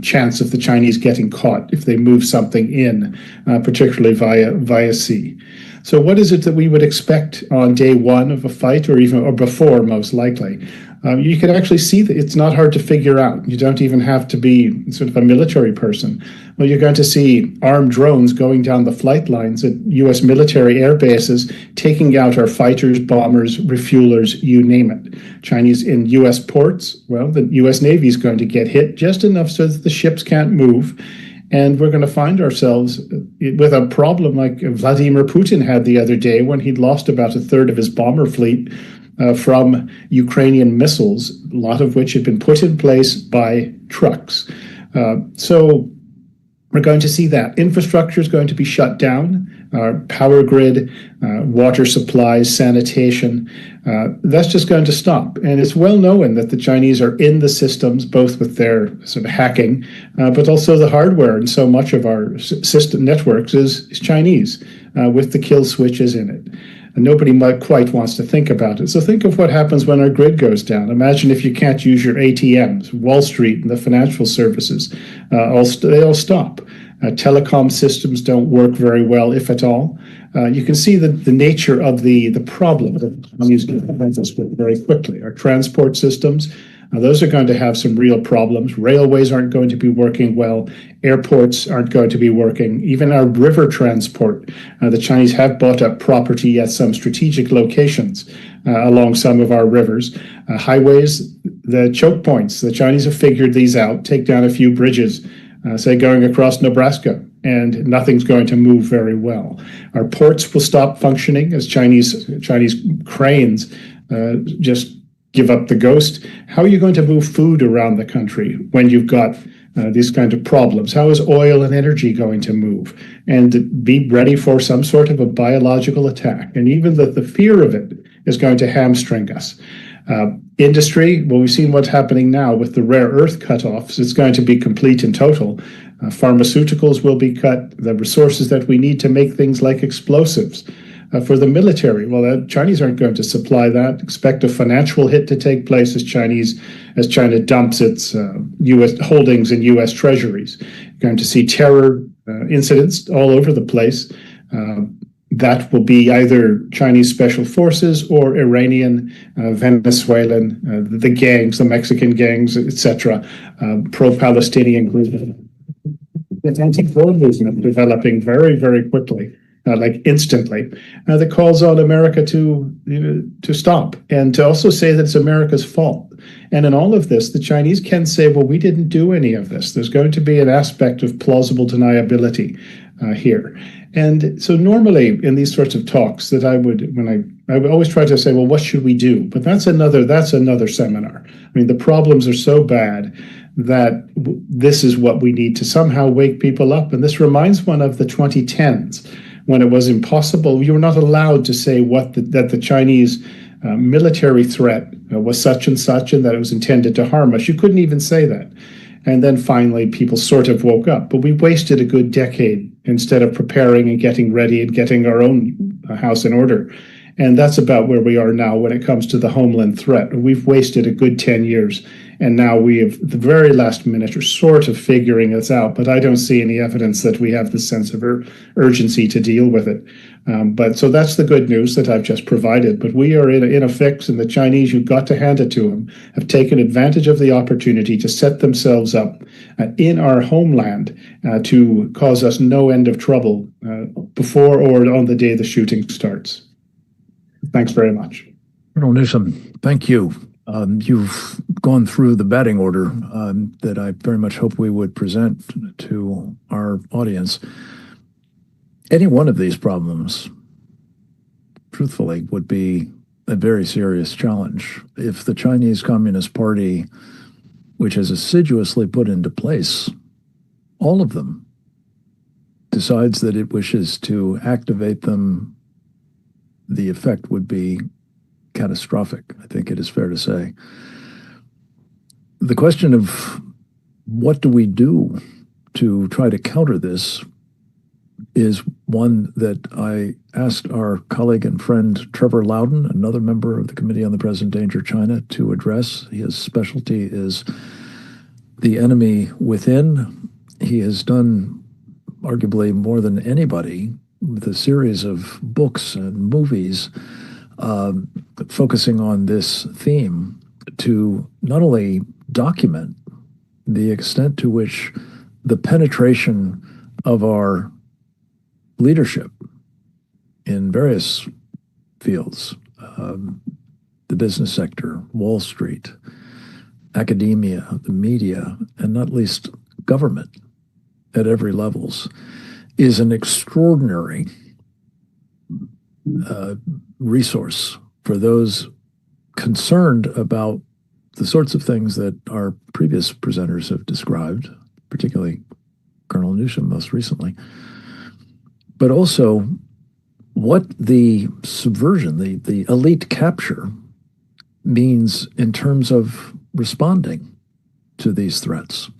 chance of the Chinese getting caught if they move something in, particularly via sea. So what is it that we would expect on day one of a fight, or before, most likely? You can actually see that it's not hard to figure out. You don't even have to be sort of a military person. Well, you're going to see armed drones going down the flight lines at U.S. military air bases, taking out our fighters, bombers, refuelers, you name it. Chinese in U.S. ports, well, the U.S. Navy is going to get hit just enough so that the ships can't move. And we're going to find ourselves with a problem like Vladimir Putin had the other day when he'd lost about a third of his bomber fleet from Ukrainian missiles, a lot of which had been put in place by trucks. So we're going to see that. Infrastructure is going to be shut down. Our power grid, water supplies, sanitation, that's just going to stop. And it's well known that the Chinese are in the systems, both with their sort of hacking, but also the hardware. And so much of our system networks is Chinese, with the kill switches in it. And nobody quite wants to think about it. So think of what happens when our grid goes down. Imagine if you can't use your ATMs, Wall Street and the financial services, they all stop. Telecom systems don't work very well, if at all. You can see the nature of the problem that Chinese can prevent us with very quickly. Our transport systems, those are going to have some real problems. Railways aren't going to be working well. Airports aren't going to be working. Even our river transport, the Chinese have bought up property at some strategic locations along some of our rivers. Highways, the choke points, the Chinese have figured these out, take down a few bridges, say going across Nebraska, and nothing's going to move very well. Our ports will stop functioning as Chinese cranes just give up the ghost. How are you going to move food around the country when you've got these kind of problems? How is oil and energy going to move? And be ready for some sort of a biological attack. And even the fear of it is going to hamstring us. Industry, well, we've seen what's happening now with the rare earth cutoffs. It's going to be complete and total. Pharmaceuticals will be cut. The resources that we need to make things like explosives. For the military, well, the Chinese aren't going to supply that. Expect a financial hit to take place as China dumps its U.S. holdings in U.S. treasuries. You're going to see terror incidents all over the place. That will be either Chinese special forces or Iranian, Venezuelan, the gangs, the Mexican gangs, etc., pro-Palestinian groups. The anti-war movement developing very, very quickly. Like instantly, that calls on America to stop and to also say that it's America's fault. And in all of this, the Chinese can say, well, we didn't do any of this. There's going to be an aspect of plausible deniability here. And so normally in these sorts of talks that I would always try to say, well, what should we do? But that's another seminar. I mean, the problems are so bad that this is what we need to somehow wake people up. And this reminds one of the 2010s. When it was impossible, you were not allowed to say that the Chinese military threat was such and such and that it was intended to harm us. You couldn't even say that. And then finally, people sort of woke up. But we wasted a good decade instead of preparing and getting ready and getting our own house in order. And that's about where we are now when it comes to the homeland threat. We've wasted a good 10 years. And now we have, the very last minute, are sort of figuring this out. But I don't see any evidence that we have the sense of urgency to deal with it. But so that's the good news that I've just provided. But we are in a fix, and the Chinese, you've got to hand it to them, have taken advantage of the opportunity to set themselves up in our homeland to cause us no end of trouble before or on the day the shooting starts. Thanks very much. Colonel Newsom, thank you. You've gone through the batting order that I very much hope we would present to our audience. Any one of these problems, truthfully, would be a very serious challenge. If the Chinese Communist Party, which has assiduously put into place all of them, decides that it wishes to activate them, the effect would be catastrophic, I think it is fair to say. The question of what do we do to try to counter this is one that I asked our colleague and friend Trevor Loudon, another member of the Committee on the Present Danger China, to address. His specialty is the enemy within. He has done arguably more than anybody with a series of books and movies focusing on this theme to not only document the extent to which the penetration of our leadership in various fields, the business sector, Wall Street, academia, the media, and not least government at every levels, is an extraordinary resource for those concerned about the sorts of things that our previous presenters have described, particularly Colonel Newsom most recently, but also what the subversion, the elite capture means in terms of responding to these threats.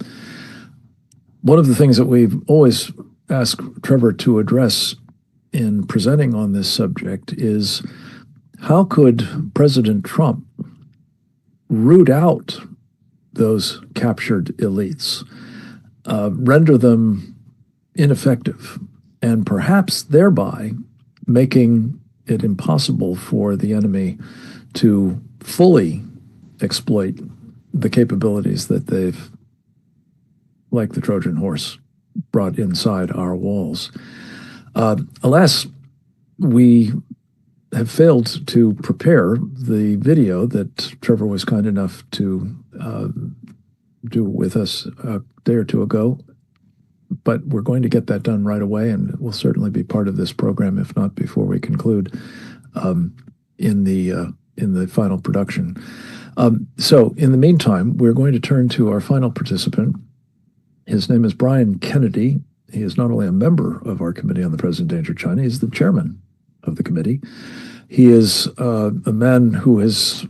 One of the things that we've always asked Trevor to address in presenting on this subject is how could President Trump root out those captured elites, render them ineffective, and perhaps thereby making it impossible for the enemy to fully exploit the capabilities that they've, like the Trojan horse, brought inside our walls. Alas, we have failed to prepare the video that Trevor was kind enough to do with us a day or two ago, but we're going to get that done right away, and it will certainly be part of this program, if not before we conclude, in the final production. So in the meantime, we're going to turn to our final participant. His name is Brian Kennedy. He is not only a member of our Committee on the Present Danger China, he's the chairman of the committee. He is a man who has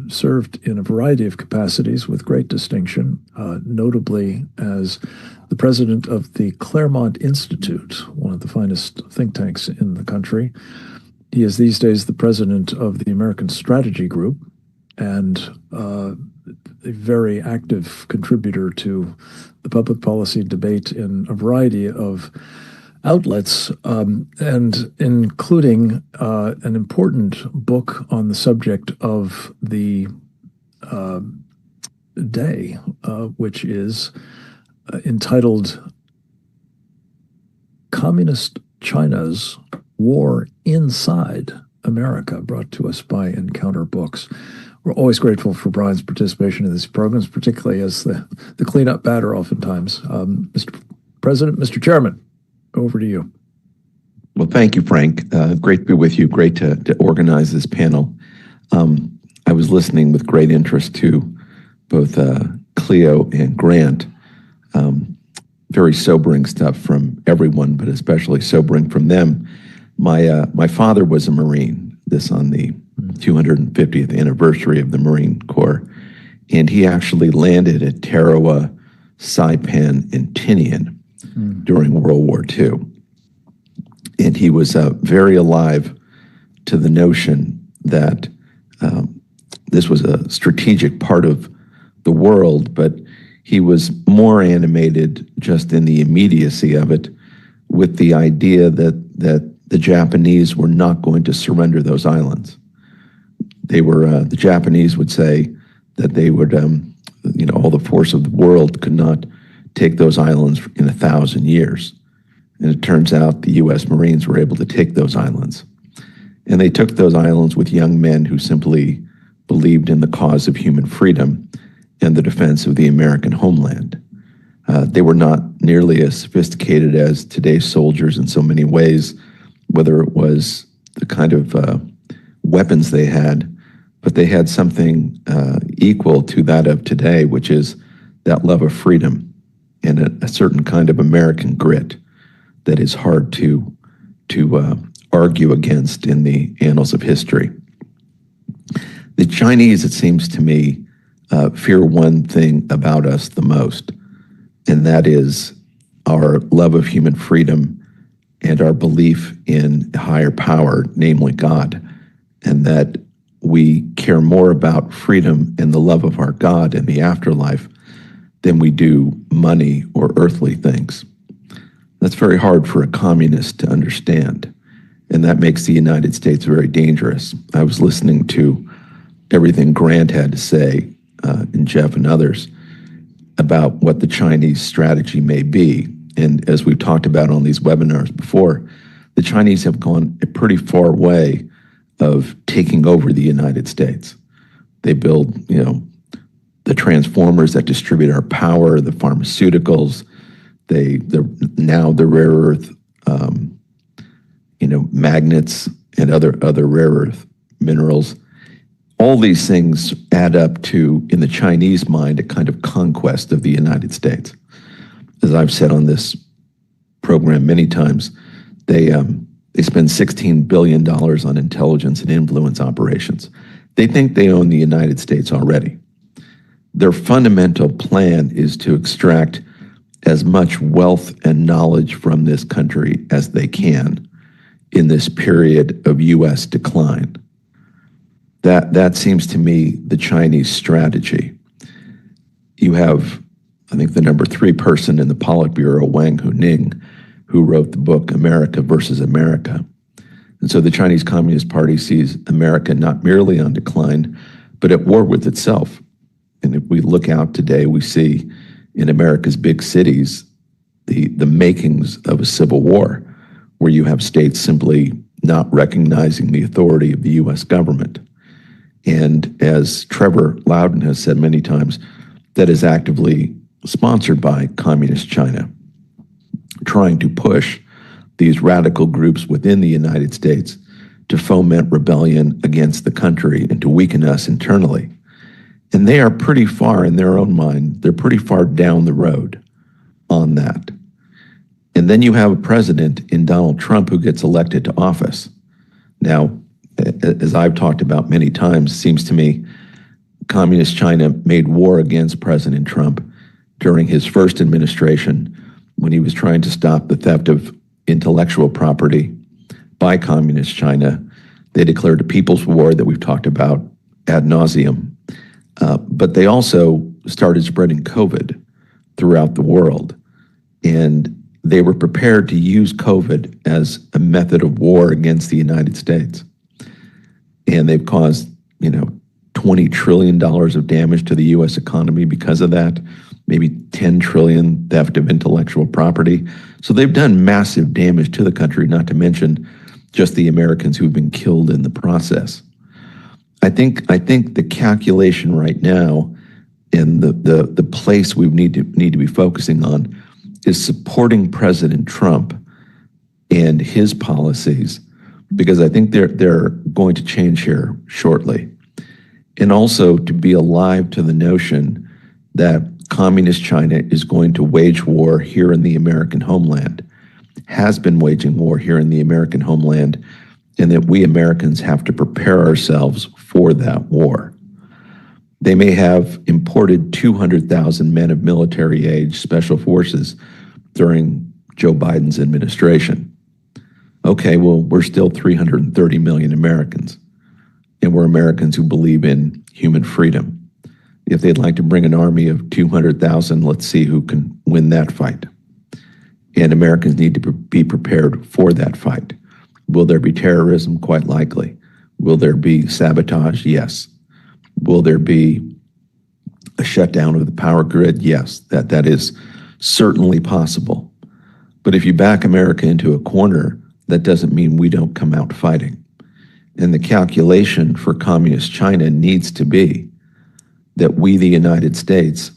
served in a variety of capacities with great distinction, notably as the president of the Claremont Institute, one of the finest think tanks in the country. He is these days the president of the American Strategy Group and a very active contributor to the public policy debate in a variety of outlets, and including an important book on the subject of the day, which is entitled Communist China's War Inside America, brought to us by Encounter Books. We're always grateful for Brian's participation in these programs, particularly as the cleanup batter oftentimes. Mr. President, Mr. Chairman, over to you. Well, thank you, Frank. Great to be with you. Great to organize this panel. I was listening with great interest to both Cleo and Grant. Very sobering stuff from everyone, but especially sobering from them. My father was a Marine, this on the 250th anniversary of the Marine Corps. And he actually landed at Tarawa, Saipan, and Tinian during World War II. And he was very alive to the notion that this was a strategic part of the world, but he was more animated just in the immediacy of it, with the idea that the Japanese were not going to surrender those islands. They were, the Japanese would say that they would, all the force of the world could not take those islands in 1,000 years. And it turns out the U.S. Marines were able to take those islands. And they took those islands with young men who simply believed in the cause of human freedom and the defense of the American homeland. They were not nearly as sophisticated as today's soldiers in so many ways, whether it was the kind of weapons they had, but they had something equal to that of today, which is that love of freedom and a certain kind of American grit that is hard to argue against in the annals of history. The Chinese, it seems to me, fear one thing about us the most, and that is our love of human freedom and our belief in a higher power, namely God, and that we care more about freedom and the love of our God in the afterlife than we do money or earthly things. That's very hard for a communist to understand, and that makes the United States very dangerous. I was listening to everything Grant had to say, and Jeff and others, about what the Chinese strategy may be. And as we've talked about on these webinars before, the Chinese have gone a pretty far way of taking over the United States. They build, the transformers that distribute our power, the pharmaceuticals, now the rare earth, magnets and other rare earth minerals. All these things add up to, in the Chinese mind, a kind of conquest of the United States. As I've said on this program many times, they spend $16 billion on intelligence and influence operations. They think they own the United States already. Their fundamental plan is to extract as much wealth and knowledge from this country as they can in this period of U.S. decline. That seems to me the Chinese strategy. You have, I think, the number 3 person in the Politburo, Wang Huning, who wrote the book America versus America. And so the Chinese Communist Party sees America not merely on decline, but at war with itself. And if we look out today, we see in America's big cities the makings of a civil war, where you have states simply not recognizing the authority of the U.S. government. And as Trevor Loudon has said many times, that is actively sponsored by Communist China, trying to push these radical groups within the United States to foment rebellion against the country and to weaken us internally. And they are pretty far, in their own mind, they're pretty far down the road on that. And then you have a president in Donald Trump who gets elected to office. Now, as I've talked about many times, it seems to me Communist China made war against President Trump during his first administration, when he was trying to stop the theft of intellectual property by Communist China. They declared a people's war that we've talked about ad nauseum. But they also started spreading COVID throughout the world. And they were prepared to use COVID as a method of war against the United States. And they've caused, $20 trillion of damage to the U.S. economy because of that, maybe 10 trillion theft of intellectual property. So they've done massive damage to the country, not to mention just the Americans who've been killed in the process. I think the calculation right now, and the place we need to be focusing on, is supporting President Trump and his policies, because I think they're going to change here shortly. And also to be alive to the notion that Communist China is going to wage war here in the American homeland, has been waging war here in the American homeland, and that we Americans have to prepare ourselves for that war. They may have imported 200,000 men of military age special forces during Joe Biden's administration. Okay, well, we're still 330 million Americans, and we're Americans who believe in human freedom. If they'd like to bring an army of 200,000, let's see who can win that fight. And Americans need to be prepared for that fight. Will there be terrorism? Quite likely. Will there be sabotage? Yes. Will there be a shutdown of the power grid? Yes, that is certainly possible. But if you back America into a corner, that doesn't mean we don't come out fighting. And the calculation for communist China needs to be that we, the United States,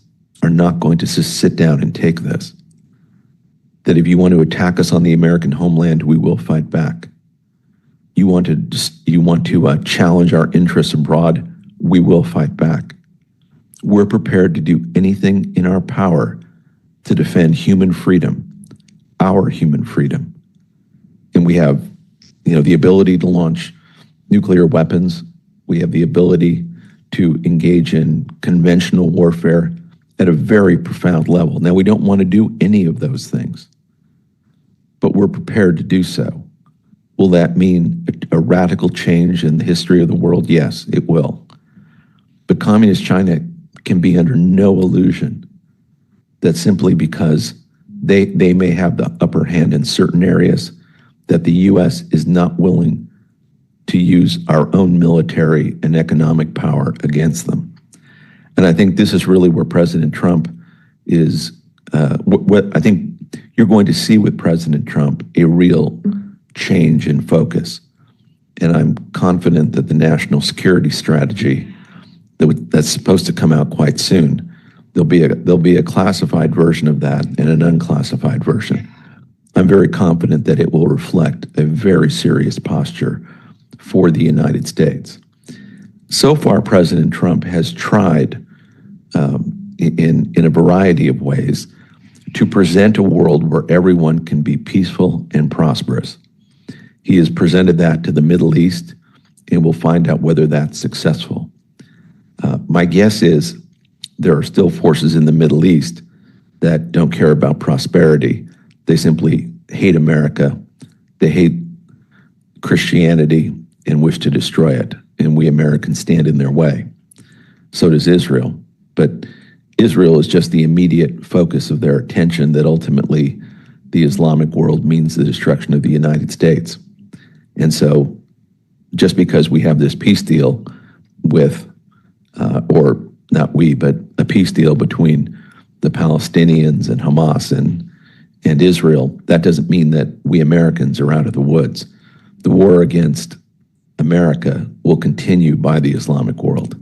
are not going to just sit down and take this. That if you want to attack us on the American homeland, we will fight back. You want to challenge our interests abroad, we will fight back. We're prepared to do anything in our power to defend human freedom, our human freedom. And we have, the ability to launch nuclear weapons. We have the ability to engage in conventional warfare at a very profound level. Now, we don't want to do any of those things, but we're prepared to do so. Will that mean a radical change in the history of the world? Yes, it will. But communist China can be under no illusion that simply because they may have the upper hand in certain areas, that the U.S. is not willing to use our own military and economic power against them. And I think this is really where President Trump is, what I think you're going to see with President Trump, a real change in focus. And I'm confident that the national security strategy that's supposed to come out quite soon, there'll be a classified version of that and an unclassified version. I'm very confident that it will reflect a very serious posture for the United States. So far, President Trump has tried in a variety of ways to present a world where everyone can be peaceful and prosperous. He has presented that to the Middle East, and we'll find out whether that's successful. My guess is there are still forces in the Middle East that don't care about prosperity. They simply hate America, they hate Christianity, and wish to destroy it. And we Americans stand in their way. So does Israel. But Israel is just the immediate focus of their attention, that ultimately the Islamic world means the destruction of the United States. And so just because we have this peace deal with, or not we, but a peace deal between the Palestinians and Hamas and Israel, that doesn't mean that we Americans are out of the woods. The war against America will continue by the Islamic world.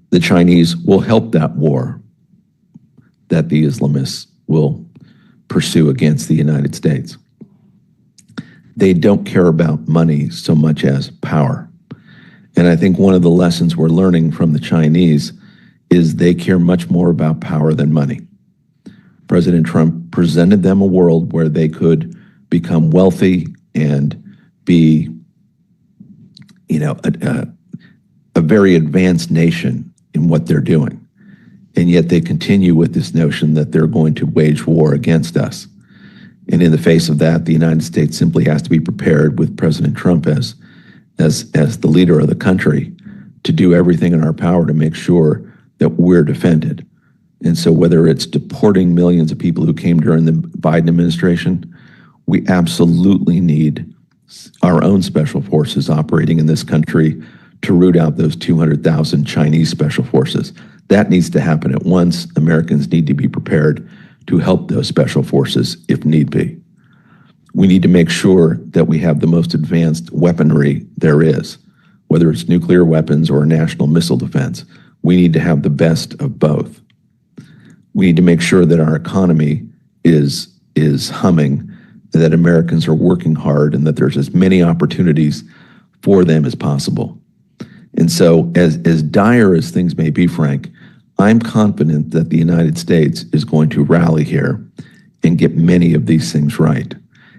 The Chinese will help that war that the Islamists will pursue against the United States. They don't care about money so much as power. And I think one of the lessons we're learning from the Chinese is they care much more about power than money. President Trump presented them a world where they could become wealthy and be, a very advanced nation in what they're doing. And yet they continue with this notion that they're going to wage war against us. And in the face of that, the United States simply has to be prepared with President Trump as the leader of the country to do everything in our power to make sure that we're defended. And so whether it's deporting millions of people who came during the Biden administration, we absolutely need our own special forces operating in this country to root out those 200,000 Chinese special forces. That needs to happen at once. Americans need to be prepared to help those special forces if need be. We need to make sure that we have the most advanced weaponry there is, whether it's nuclear weapons or national missile defense. We need to have the best of both. We need to make sure that our economy is humming, that Americans are working hard, and that there's as many opportunities for them as possible. And so as dire as things may be, Frank, I'm confident that the United States is going to rally here and get many of these things right.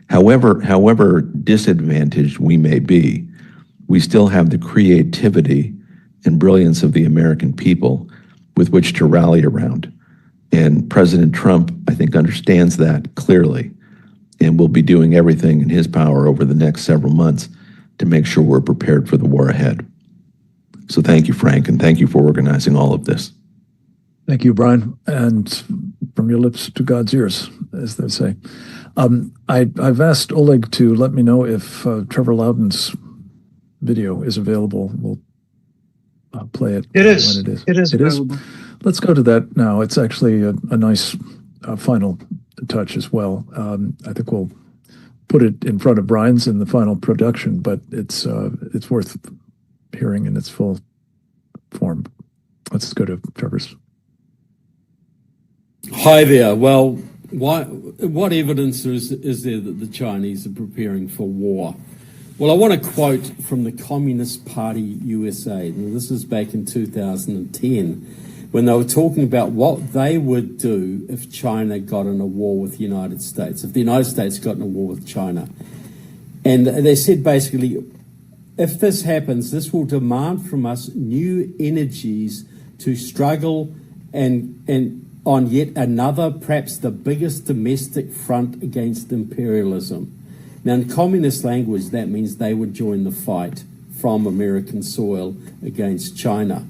However disadvantaged we may be, we still have the creativity and brilliance of the American people with which to rally around. And President Trump, I think, understands that clearly and will be doing everything in his power over the next several months to make sure we're prepared for the war ahead. So thank you, Frank, and thank you for organizing all of this. Thank you, Brian. And from your lips to God's ears, as they say. I've asked Oleg to let me know if Trevor Loudon's video is available. We'll play it. It is. When it is. It is available. Let's go to that now. It's actually a nice final touch as well. I think we'll put it in front of Brian's in the final production, but it's worth hearing in its full form. Let's go to Trevor's. Hi there. Well, what evidence is there that the Chinese are preparing for war? Well, I want to quote from the Communist Party USA. Now, this is back in 2010, when they were talking about what they would do if China got in a war with the United States, if the United States got in a war with China. And they said basically, if this happens, this will demand from us new energies to struggle and on yet another, perhaps the biggest domestic front against imperialism. Now, in communist language, that means they would join the fight from American soil against China.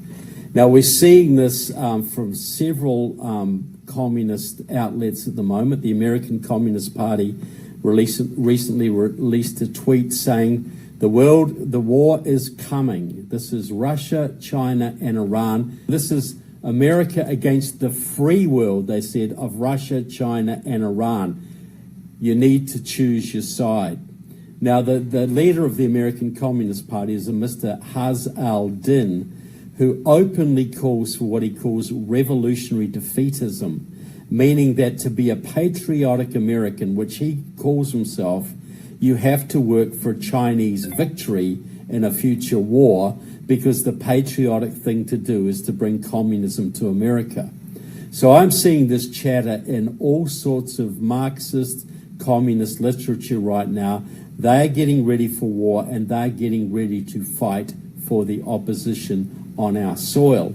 Now, we're seeing this from several communist outlets at the moment. The American Communist Party recently released a tweet saying, the war is coming. This is Russia, China, and Iran. This is America against the free world, they said, of Russia, China, and Iran. You need to choose your side. Now, the leader of the American Communist Party is a Mr. Haz al-Din, who openly calls for what he calls revolutionary defeatism, meaning that to be a patriotic American, which he calls himself, you have to work for Chinese victory in a future war, because the patriotic thing to do is to bring communism to America. So I'm seeing this chatter in all sorts of Marxist, communist literature right now. They're getting ready for war, and they're getting ready to fight for the opposition on our soil.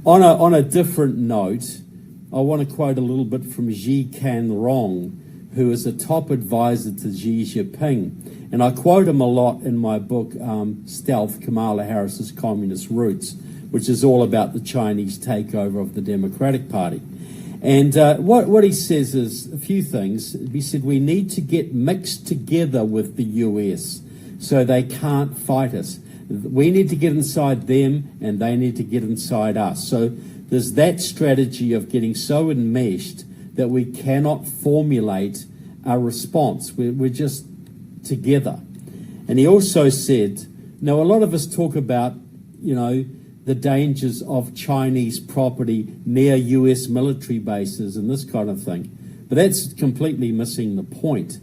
On a different note, I want to quote a little bit from Xi Canrong, who is a top advisor to Xi Jinping. And I quote him a lot in my book, Stealth, Kamala Harris's Communist Roots, which is all about the Chinese takeover of the Democratic Party. And what he says is a few things. He said, we need to get mixed together with the US so they can't fight us. We need to get inside them, and they need to get inside us. So there's that strategy of getting so enmeshed that we cannot formulate a response. We're just together. And he also said, now a lot of us talk about, the dangers of Chinese property near US military bases and this kind of thing, but that's completely missing the point.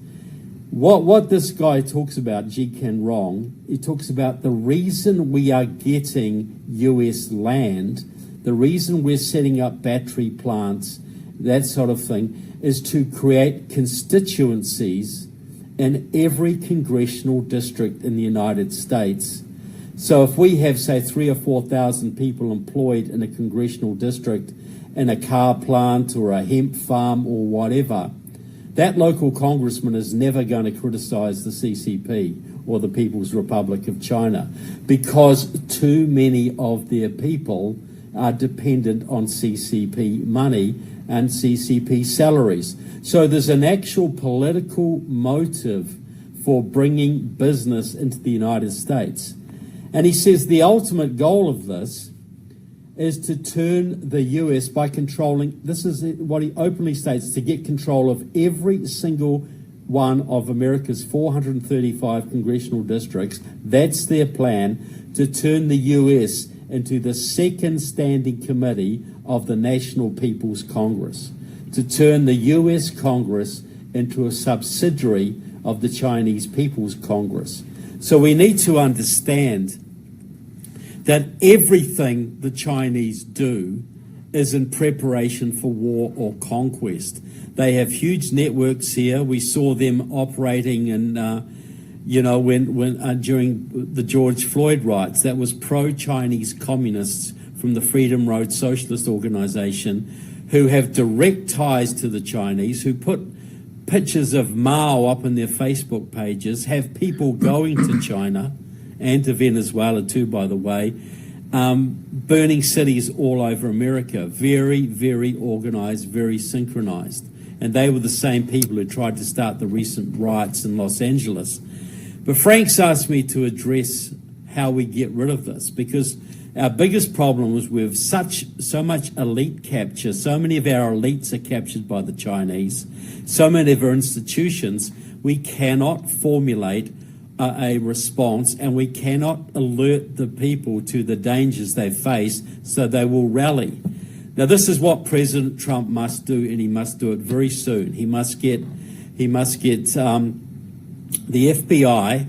What this guy talks about, Xi Canrong, he talks about the reason we are getting US land, the reason we're setting up battery plants, that sort of thing, is to create constituencies in every congressional district in the United States. So if we have, say, 3,000 or 4,000 people employed in a congressional district in a car plant or a hemp farm or whatever, that local congressman is never going to criticize the CCP or the People's Republic of China, because too many of their people are dependent on CCP money and CCP salaries. So there's an actual political motive for bringing business into the United States. And he says the ultimate goal of this is to turn the US by controlling, this is what he openly states, to get control of every single one of America's 435 congressional districts. That's their plan, to turn the US into the second standing committee of the National People's Congress, to turn the US Congress into a subsidiary of the Chinese People's Congress. So we need to understand that everything the Chinese do is in preparation for war or conquest. They have huge networks here. We saw them operating in, when during the George Floyd riots. That was pro-Chinese communists from the Freedom Road Socialist Organization who have direct ties to the Chinese, who put pictures of Mao up on their Facebook pages, have people going to China and to Venezuela too, by the way, burning cities all over America. Very, very organized, very synchronized. And they were the same people who tried to start the recent riots in Los Angeles. But Frank's asked me to address how we get rid of this, because our biggest problem was with so much elite capture. So many of our elites are captured by the Chinese. So many of our institutions, we cannot formulate a response, and we cannot alert the people to the dangers they face, so they will rally. Now, this is what President Trump must do, and he must do it very soon. He must get the FBI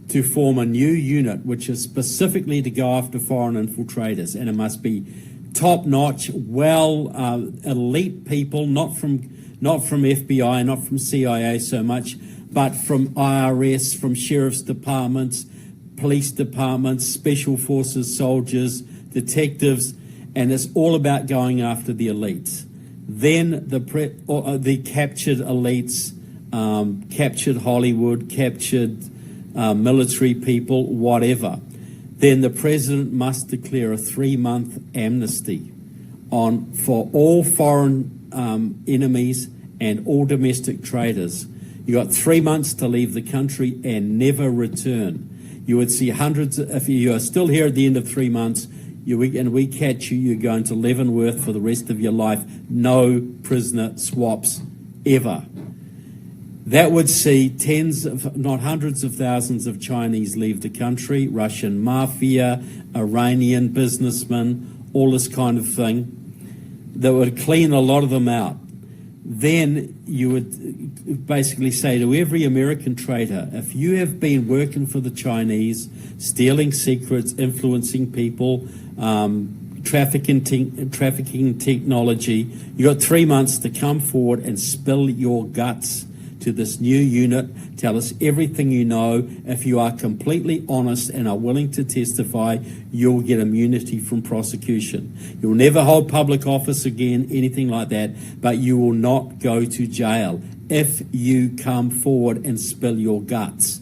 to form a new unit which is specifically to go after foreign infiltrators, and it must be top-notch, elite people, not from FBI, not from CIA so much, but from IRS, from sheriff's departments, police departments, special forces, soldiers, detectives, and it's all about going after the elites. Then the captured elites, captured Hollywood, captured military people, whatever. Then the president must declare a 3-month amnesty for all foreign enemies and all domestic traitors. You got 3 months to leave the country and never return. You would see hundreds. If you are still here at the end of 3 months, and we catch you, you're going to Leavenworth for the rest of your life. No prisoner swaps ever. That would see tens of, not hundreds of thousands of Chinese leave the country, Russian mafia, Iranian businessmen, all this kind of thing. That would clean a lot of them out. Then you would basically say to every American traitor, if you have been working for the Chinese, stealing secrets, influencing people, trafficking technology, you got 3 months to come forward and spill your guts to this new unit. Tell us everything you know. If you are completely honest and are willing to testify, you'll get immunity from prosecution. You'll never hold public office again, anything like that, but you will not go to jail if you come forward and spill your guts.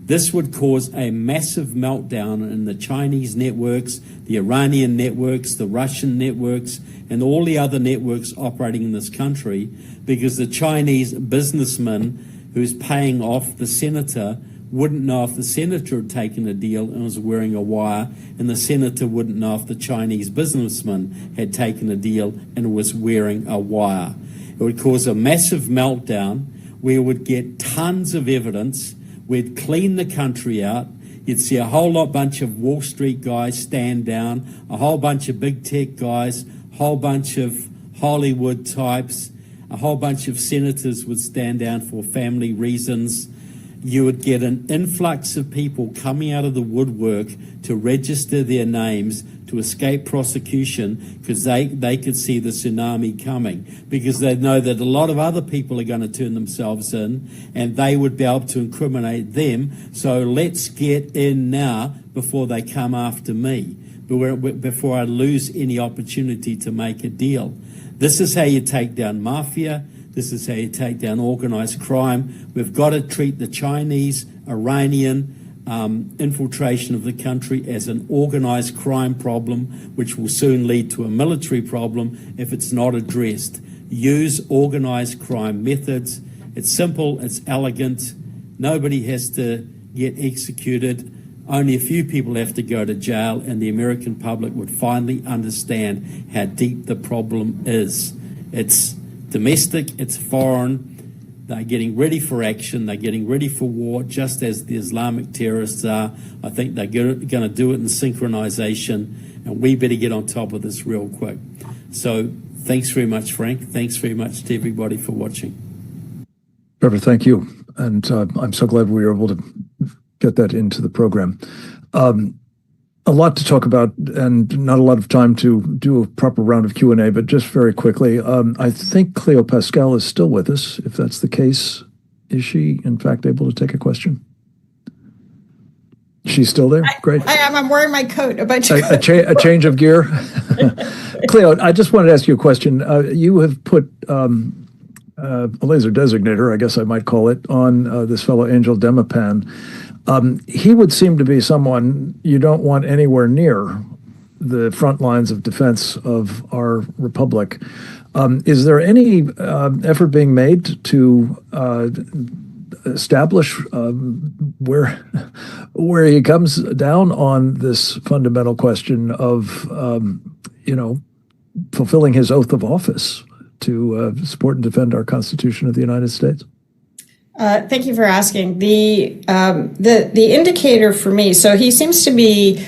This would cause a massive meltdown in the Chinese networks, the Iranian networks, the Russian networks, and all the other networks operating in this country, because the Chinese businessman who's paying off the senator wouldn't know if the senator had taken a deal and was wearing a wire, and the senator wouldn't know if the Chinese businessman had taken a deal and was wearing a wire. It would cause a massive meltdown. We would get tons of evidence. We'd clean the country out. You'd see a whole bunch of Wall Street guys stand down, a whole bunch of big tech guys, a whole bunch of Hollywood types, a whole bunch of senators would stand down for family reasons. You would get an influx of people coming out of the woodwork to register their names to escape prosecution, because they could see the tsunami coming, because they know that a lot of other people are going to turn themselves in and they would be able to incriminate them. So let's get in now before they come after me, before I lose any opportunity to make a deal. This is how you take down mafia. This is how you take down organized crime. We've got to treat the Chinese, Iranian infiltration of the country as an organized crime problem, which will soon lead to a military problem if it's not addressed. Use organized crime methods. It's simple, it's elegant. Nobody has to get executed. Only a few people have to go to jail, and the American public would finally understand how deep the problem is. It's domestic, it's foreign. They're getting ready for action. They're getting ready for war, just as the Islamic terrorists are. I think they're going to do it in synchronization, and we better get on top of this real quick. So thanks very much, Frank. Thanks very much to everybody for watching. Trevor, thank you. And I'm so glad we were able to get that into the program. a lot to talk about and not a lot of time to do a proper round of Q&A, but just very quickly, I think Cleo Pascal is still with us. If that's the case, is she in fact able to take a question? She's still there? Great. I am. I'm wearing my coat. A change of gear. Cleo, I just wanted to ask you a question. You have put a laser designator, I guess I might call it, on this fellow Angel Demipan. He would seem to be someone you don't want anywhere near the front lines of defense of our republic. Is there any effort being made to establish where he comes down on this fundamental question of, fulfilling his oath of office to support and defend our Constitution of the United States? Thank you for asking. The indicator for me, so he seems to be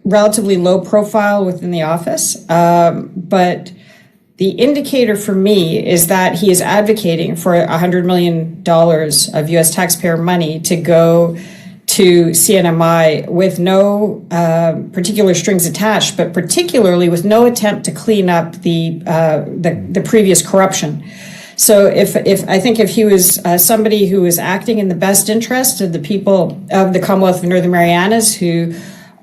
relatively low profile within the office, but the indicator for me is that he is advocating for $100 million of U.S. taxpayer money to go to CNMI with no particular strings attached, but particularly with no attempt to clean up the previous corruption. So if he was somebody who was acting in the best interest of the people of the Commonwealth of Northern Marianas, who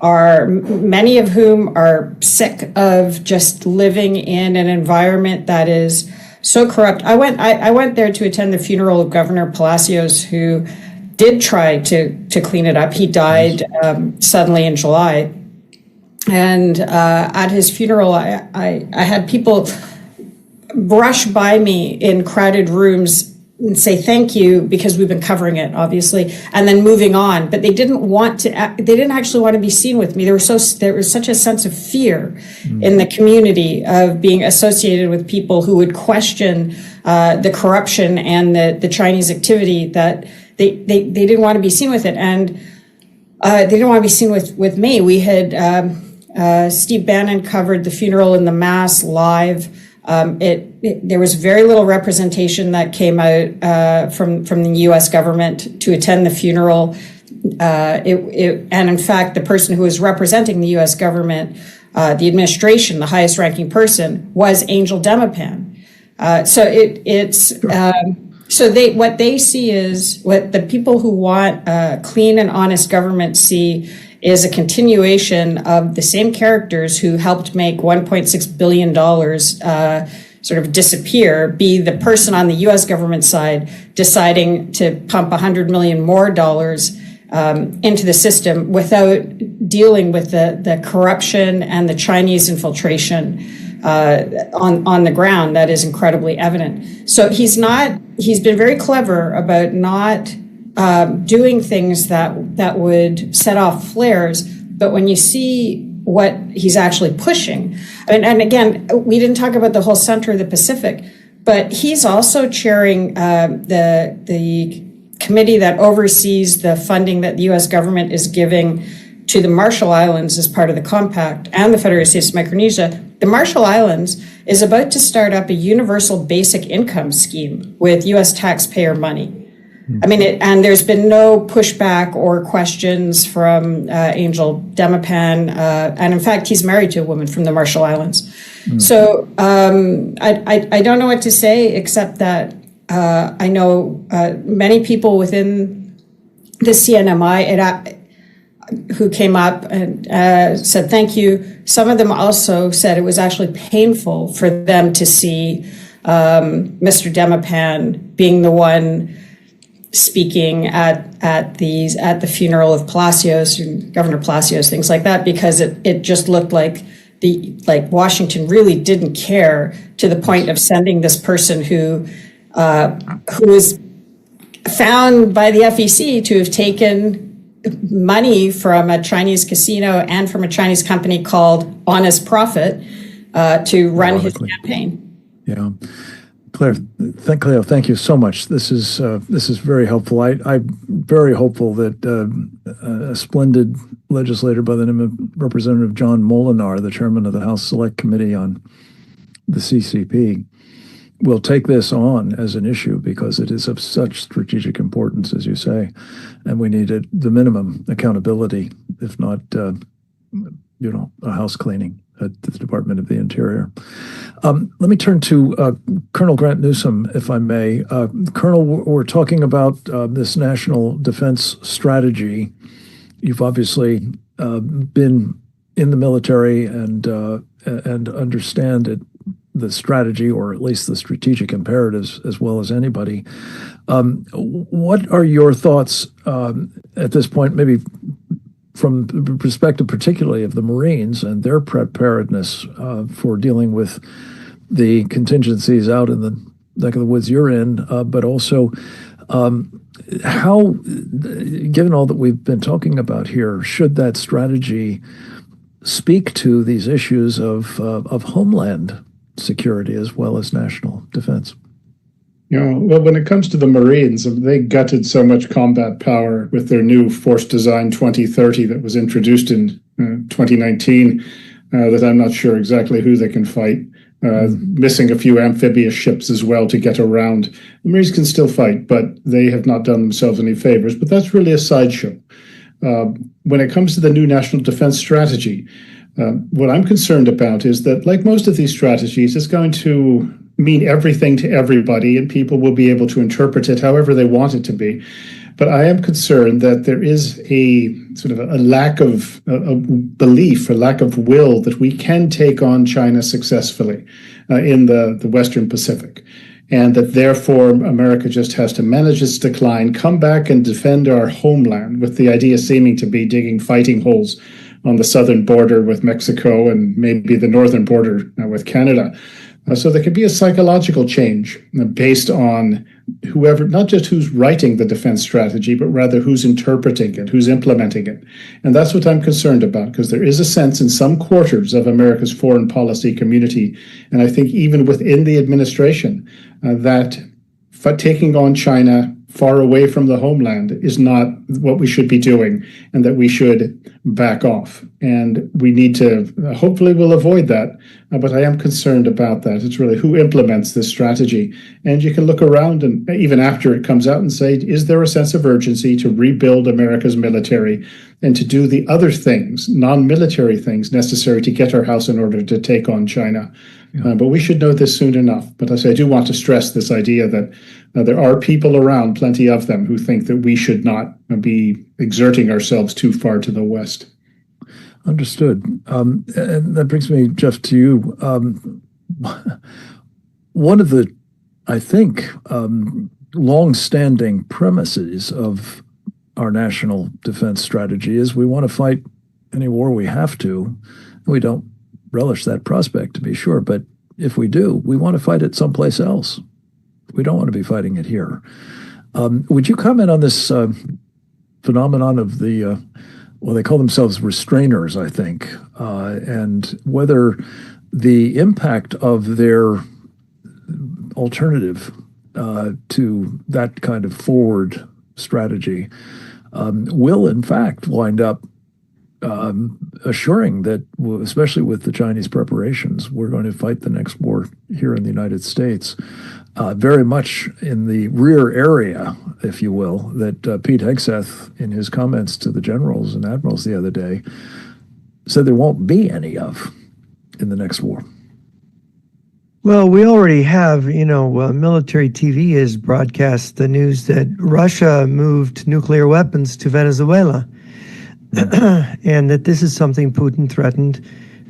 are many of whom are sick of just living in an environment that is so corrupt. I went there to attend the funeral of Governor Palacios, who did try to clean it up. He died suddenly in July, and at his funeral, I had people brush by me in crowded rooms and say thank you because we've been covering it, obviously, and then moving on. But they didn't actually want to be seen with me. There was such a sense of fear in the community of being associated with people who would question the corruption and the Chinese activity, that they didn't want to be seen with it, and they didn't want to be seen with me. We had Steve Bannon covered the funeral and the mass live. There was very little representation that came out from the U.S. government to attend the funeral. And in fact, the person who was representing the U.S. government, the administration, the highest ranking person, was Angel Demipan. What they see is, what the people who want a clean and honest government see is a continuation of the same characters who helped make $1.6 billion sort of disappear, be the person on the U.S. government side deciding to pump $100 million more into the system without dealing with the corruption and the Chinese infiltration on the ground that is incredibly evident. So he's been very clever about not doing things that would set off flares, but when you see what he's actually pushing, and again, we didn't talk about the whole center of the Pacific, but he's also chairing the committee that oversees the funding that the U.S. government is giving to the Marshall Islands as part of the compact and the Federated States of Micronesia. The Marshall Islands is about to start up a universal basic income scheme with U.S. taxpayer money. And there's been no pushback or questions from Angel Demipan, and in fact, he's married to a woman from the Marshall Islands. So I don't know what to say except that I know many people within the CNMI who came up and said thank you. Some of them also said it was actually painful for them to see Mr. Demipan being the one speaking at the funeral of Palacios, Governor Palacios, things like that, because it just looked like Washington really didn't care, to the point of sending this person who was found by the FEC to have taken money from a Chinese casino and from a Chinese company called Honest Profit to run his campaign. Yeah. Cleo, thank you so much. This is very helpful. I'm very hopeful that a splendid legislator by the name of Representative John Molinar, the chairman of the House Select Committee on the CCP, will take this on as an issue, because it is of such strategic importance, as you say, and we need the minimum accountability if not, a house cleaning at the Department of the Interior. Let me turn to Colonel Grant Newsom, if I may. Colonel, we're talking about this national defense strategy. You've obviously been in the military and understand it, the strategy, or at least the strategic imperatives, as well as anybody. What are your thoughts at this point, maybe from the perspective particularly of the Marines and their preparedness for dealing with the contingencies out in the neck of the woods you're in, but also how, given all that we've been talking about here, should that strategy speak to these issues of homeland security as well as national defense? Well, when it comes to the Marines, they gutted so much combat power with their new Force Design 2030 that was introduced in 2019 that I'm not sure exactly who they can fight. Missing a few amphibious ships as well to get around. The Marines can still fight, but they have not done themselves any favors. But that's really a sideshow. When it comes to the new national defense strategy, what I'm concerned about is that, like most of these strategies, it's going to mean everything to everybody, and people will be able to interpret it however they want it to be. But I am concerned that there is a sort of a lack of a belief, a lack of will that we can take on China successfully in the Western Pacific, and that therefore America just has to manage its decline, come back and defend our homeland, with the idea seeming to be digging fighting holes on the southern border with Mexico and maybe the northern border with Canada. So there could be a psychological change based on whoever, not just who's writing the defense strategy, but rather who's interpreting it, who's implementing it. And that's what I'm concerned about, because there is a sense in some quarters of America's foreign policy community, and I think even within the administration, that taking on China far away from the homeland is not what we should be doing, and that we should back off. And we need to, hopefully we'll avoid that, but I am concerned about that. It's really who implements this strategy. And you can look around, and even after it comes out, and say, is there a sense of urgency to rebuild America's military and to do the other things, non-military things necessary to get our house in order to take on China? But we should know this soon enough. But as I do want to stress this idea that there are people around, plenty of them, who think that we should not be exerting ourselves too far to the west. Understood. And that brings me, Jeff, to you. One of the, I think, long-standing premises of our national defense strategy is we want to fight any war we have to. We don't relish that prospect, to be sure, but if we do, we want to fight it someplace else. We don't want to be fighting it here. Would you comment on this phenomenon of the, well, they call themselves restrainers, I think, and whether the impact of their alternative to that kind of forward strategy will, in fact, wind up assuring that, especially with the Chinese preparations, we're going to fight the next war here in the United States, very much in the rear area, if you will, that Pete Hegseth, in his comments to the generals and admirals the other day, said there won't be any of in the next war. Well, we already have, military TV has broadcast the news that Russia moved nuclear weapons to Venezuela. And that this is something Putin threatened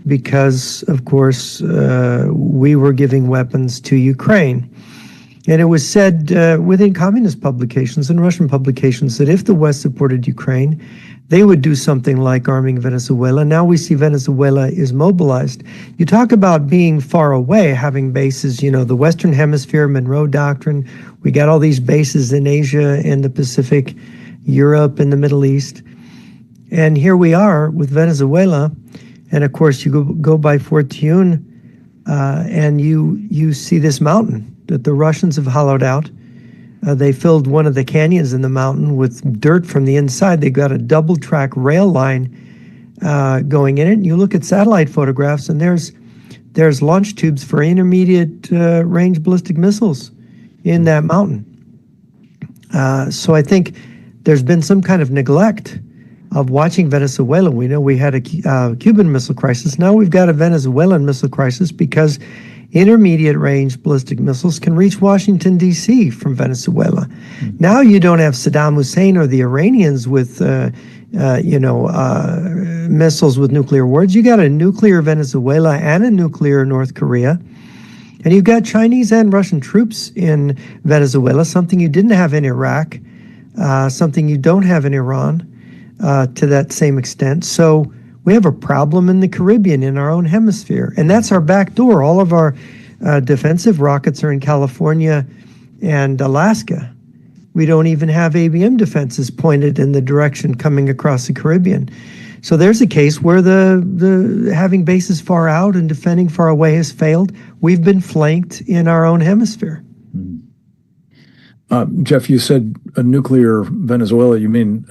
because, of course, we were giving weapons to Ukraine. And it was said within communist publications and Russian publications that if the West supported Ukraine, they would do something like arming Venezuela. Now we see Venezuela is mobilized. You talk about being far away, having bases, the Western Hemisphere, Monroe Doctrine. We got all these bases in Asia and the Pacific, Europe and the Middle East. And here we are with Venezuela, and of course you go by Fortune, and you see this mountain that the Russians have hollowed out. They filled one of the canyons in the mountain with dirt from the inside. They got a double-track rail line going in it. And you look at satellite photographs, and there's launch tubes for intermediate range ballistic missiles in that mountain. So I think there's been some kind of neglect of watching Venezuela. We know we had a Cuban Missile Crisis. Now we've got a Venezuelan missile crisis because intermediate range ballistic missiles can reach Washington, D.C. from Venezuela. Now you don't have Saddam Hussein or the Iranians with, missiles with nuclear warheads. You got a nuclear Venezuela and a nuclear North Korea. And you've got Chinese and Russian troops in Venezuela, something you didn't have in Iraq, something you don't have in Iran to that same extent. So we have a problem in the Caribbean, in our own hemisphere. And that's our back door. All of our defensive rockets are in California and Alaska. We don't even have ABM defenses pointed in the direction coming across the Caribbean. So there's a case where the having bases far out and defending far away has failed. We've been flanked in our own hemisphere. Jeff, you said a nuclear Venezuela. You mean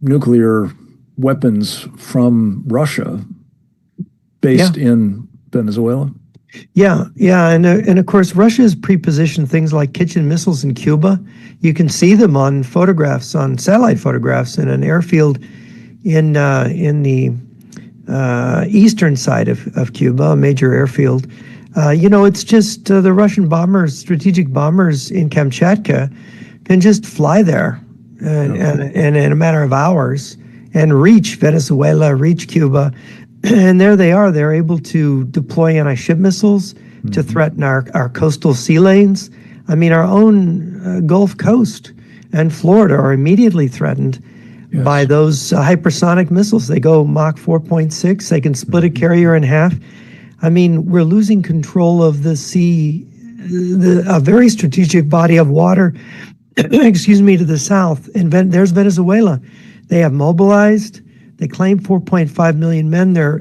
nuclear weapons from Russia based in Venezuela? Yeah. And of course, Russia has pre-positioned things like kitchen missiles in Cuba. You can see them on photographs, on satellite photographs, in an airfield in the eastern side of Cuba, a major airfield. It's just the Russian bombers, strategic bombers in Kamchatka, can just fly there and in a matter of hours and reach Venezuela, reach Cuba. And there they are. They're able to deploy anti-ship missiles to threaten our coastal sea lanes. I mean, our own Gulf Coast and Florida are immediately threatened by those hypersonic missiles. They go Mach 4.6. They can split a carrier in half. I mean, we're losing control of the sea, a very strategic body of water, to the south. And there's Venezuela. They have mobilized. They claim 4.5 million men. They're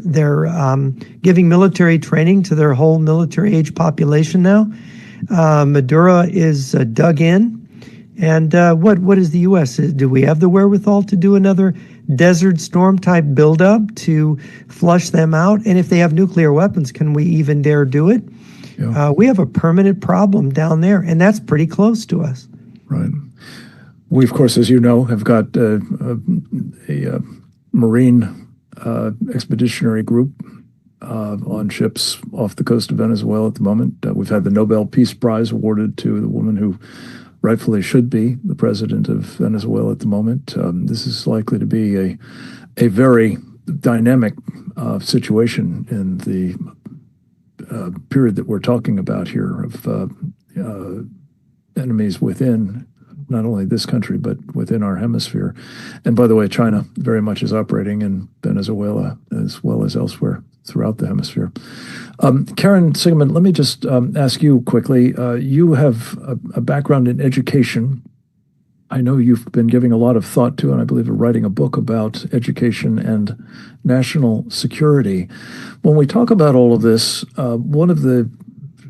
giving military training to their whole military-age population now. Maduro is dug in. And what is the U.S.? Do we have the wherewithal to do another Desert Storm type buildup to flush them out? And if they have nuclear weapons, can we even dare do it? Yeah. We have a permanent problem down there, and that's pretty close to us. Right. We, of course, as you know, have got a Marine expeditionary group on ships off the coast of Venezuela at the moment. We've had the Nobel Peace Prize awarded to the woman who rightfully should be the president of Venezuela at the moment. This is likely to be a very dynamic situation in the period that we're talking about here of enemies within not only this country, but within our hemisphere. And by the way, China very much is operating in Venezuela as well as elsewhere throughout the hemisphere. Karen Sigeman, let me just ask you quickly. You have a background in education. I know you've been giving a lot of thought to, and I believe you're writing a book about education and national security. When we talk about all of this, one of the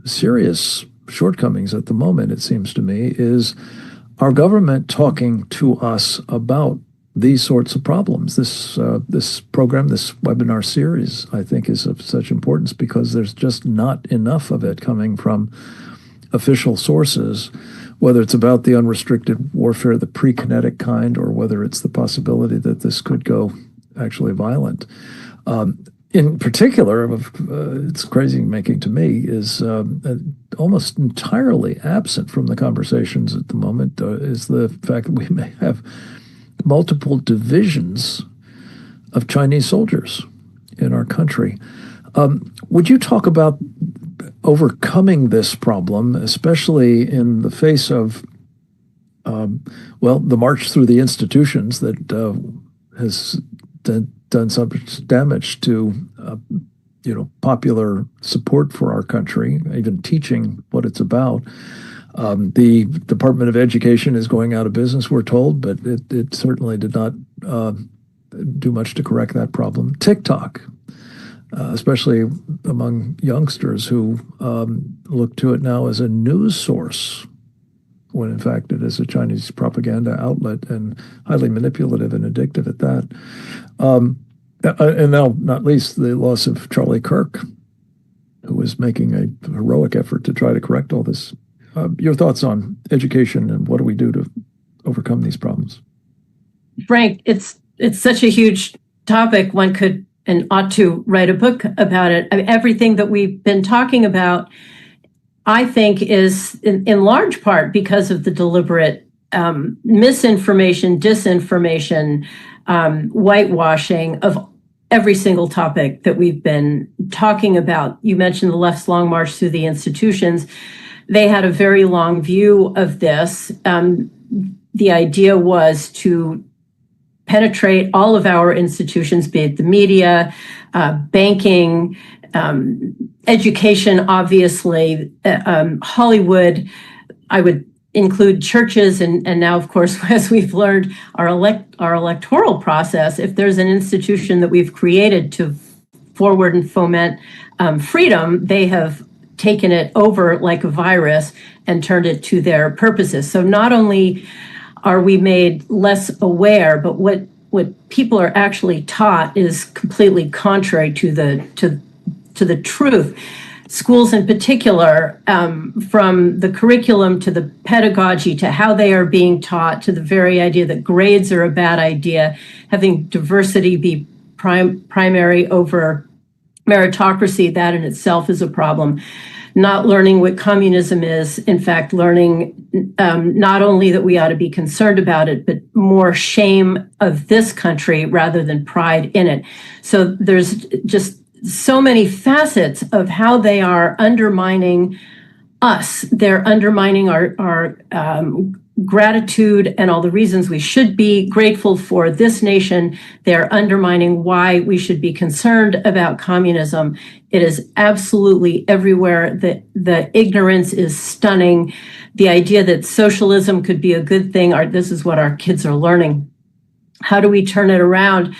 serious shortcomings at the moment, it seems to me, is our government talking to us about these sorts of problems. This program, this webinar series, I think is of such importance because there's just not enough of it coming from official sources, whether it's about the unrestricted warfare, the pre-kinetic kind, or whether it's the possibility that this could go actually violent. In particular, it's crazy making to me, is almost entirely absent from the conversations at the moment is the fact that we may have multiple divisions of Chinese soldiers in our country. Would you talk about overcoming this problem, especially in the face of, the march through the institutions that has done so much damage to, popular support for our country, even teaching what it's about. The Department of Education is going out of business, we're told, but it certainly did not do much to correct that problem. TikTok, especially among youngsters who look to it now as a news source, when in fact it is a Chinese propaganda outlet and highly manipulative and addictive at that. And now, not least, the loss of Charlie Kirk, who was making a heroic effort to try to correct all this. Your thoughts on education and what do we do to overcome these problems? Frank, it's it's such a huge topic. One could and ought to write a book about it. I mean, everything that we've been talking about, I think, is in large part because of the deliberate misinformation, disinformation, whitewashing of every single topic that we've been talking about. You mentioned the left's long march through the institutions. They had a very long view of this. The idea was to penetrate all of our institutions, be it the media, banking, education, obviously, Hollywood. I would include churches, and now, of course, as we've learned, our electoral process. If there's an institution that we've created to forward and foment freedom, they have taken it over like a virus and turned it to their purposes. So not only are we made less aware, but what people are actually taught is completely contrary to the truth. Schools in particular, from the curriculum to the pedagogy to how they are being taught to the very idea that grades are a bad idea, having diversity be primary over meritocracy, that in itself is a problem. Not learning what communism is, in fact, learning not only that we ought to be concerned about it, but more shame of this country rather than pride in it. So there's just so many facets of how they are undermining us. They're undermining our gratitude and all the reasons we should be grateful for this nation. They're undermining why we should be concerned about communism. It is absolutely everywhere. The ignorance is stunning. The idea that socialism could be a good thing, this is what our kids are learning. How do we turn it around?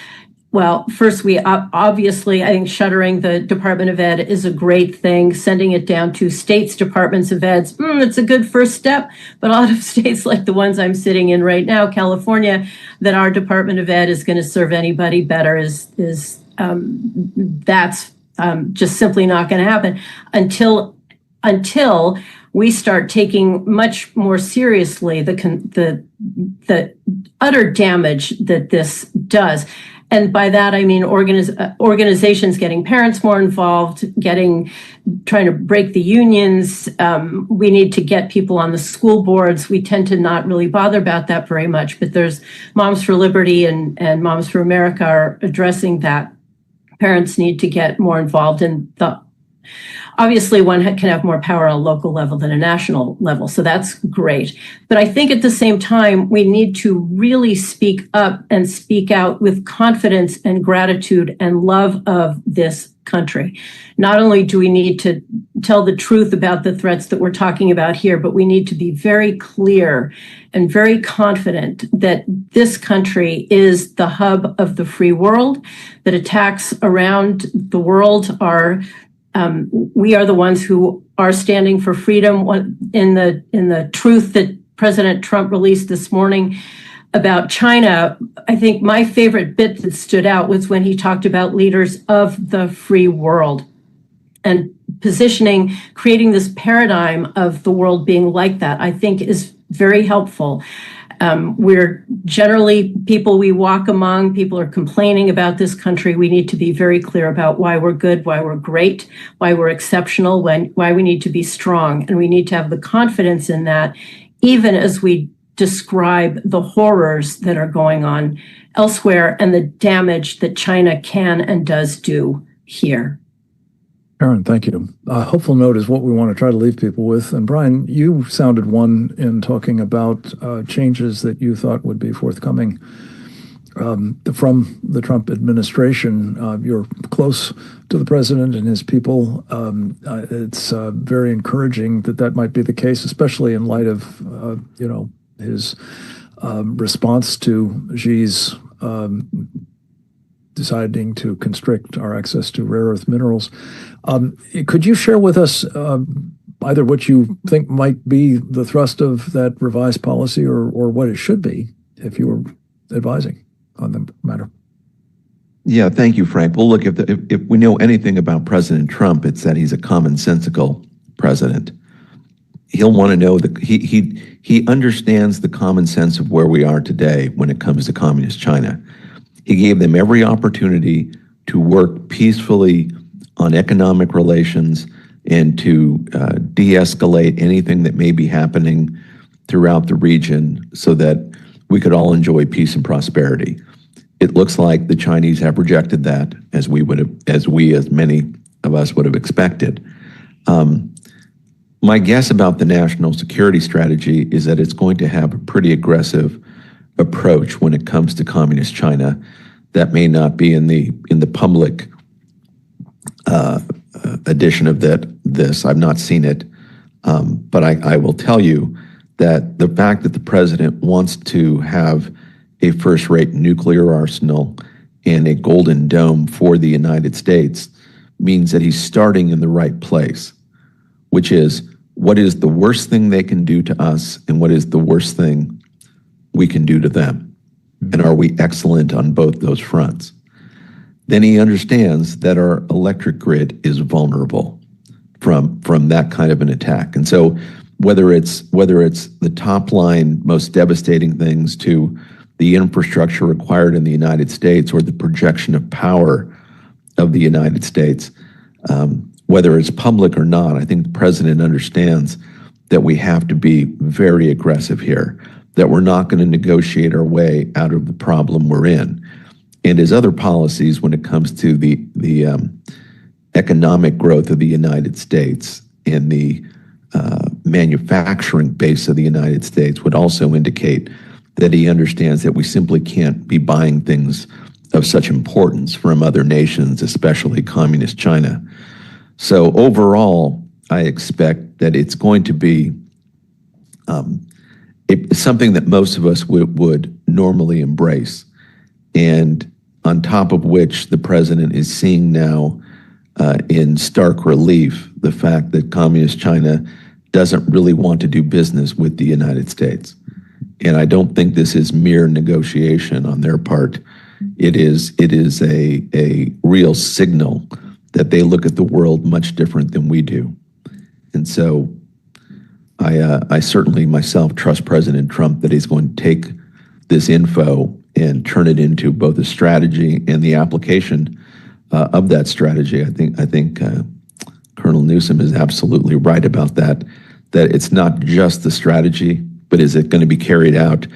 Well, first, we obviously, I think shuttering the Department of Ed is a great thing. Sending it down to states' departments of ed, it's a good first step. But a lot of states like the ones I'm sitting in right now, California, that our Department of Ed is going to serve anybody better that's just simply not going to happen until we start taking much more seriously the utter damage that this does. And by that, I mean organizations getting parents more involved, trying to break the unions. We need to get people on the school boards. We tend to not really bother about that very much, but there's Moms for Liberty and Moms for America are addressing that. Parents need to get more involved in obviously, one can have more power on a local level than a national level, so that's great. But I think at the same time, we need to really speak up and speak out with confidence and gratitude and love of this country. Not only do we need to tell the truth about the threats that we're talking about here, but we need to be very clear and very confident that this country is the hub of the free world, that attacks around the world are we are the ones who are standing for freedom. In the truth that President Trump released this morning about China, I think my favorite bit that stood out was when he talked about leaders of the free world and creating this paradigm of the world being like that, I think is very helpful. We're generally people we walk among, people are complaining about this country. We need to be very clear about why we're good, why we're great, why we're exceptional, why we need to be strong. And we need to have the confidence in that, even as we describe the horrors that are going on elsewhere and the damage that China can and does do here. Karen, thank you. A hopeful note is what we want to try to leave people with. And Brian, you sounded one in talking about changes that you thought would be forthcoming from the Trump administration. You're close to the president and his people. It's very encouraging that might be the case, especially in light of his response to Xi's deciding to constrict our access to rare earth minerals. Could you share with us either what you think might be the thrust of that revised policy or what it should be if you were advising on the matter? Yeah, thank you, Frank. Well, look, if we know anything about President Trump, it's that he's a commonsensical president. He'll want to know that he understands the common sense of where we are today when it comes to communist China. He gave them every opportunity to work peacefully on economic relations and to de-escalate anything that may be happening throughout the region so that we could all enjoy peace and prosperity. It looks like the Chinese have rejected that, as many of us would have expected. My guess about the national security strategy is that it's going to have a pretty aggressive approach when it comes to communist China. That may not be in the public edition of this. I've not seen it, but I will tell you that the fact that the president wants to have a first-rate nuclear arsenal and a golden dome for the United States means that he's starting in the right place, which is what is the worst thing they can do to us and what is the worst thing we can do to them? And are we excellent on both those fronts? Then he understands that our electric grid is vulnerable from that kind of an attack. And so whether it's the top line, most devastating things to the infrastructure required in the United States or the projection of power of the United States, whether it's public or not, I think the president understands that we have to be very aggressive here, that we're not going to negotiate our way out of the problem we're in. And his other policies when it comes to the economic growth of the United States and the manufacturing base of the United States would also indicate that he understands that we simply can't be buying things of such importance from other nations, especially communist China. So overall, I expect that it's going to be something that most of us would normally embrace, and on top of which the president is seeing now in stark relief the fact that communist China doesn't really want to do business with the United States. And I don't think this is mere negotiation on their part. It is a real signal that they look at the world much different than we do. And so I certainly myself trust President Trump that he's going to take this info and turn it into both a strategy and the application of that strategy. I think Colonel Newsom is absolutely right about that it's not just the strategy, but is it going to be carried out,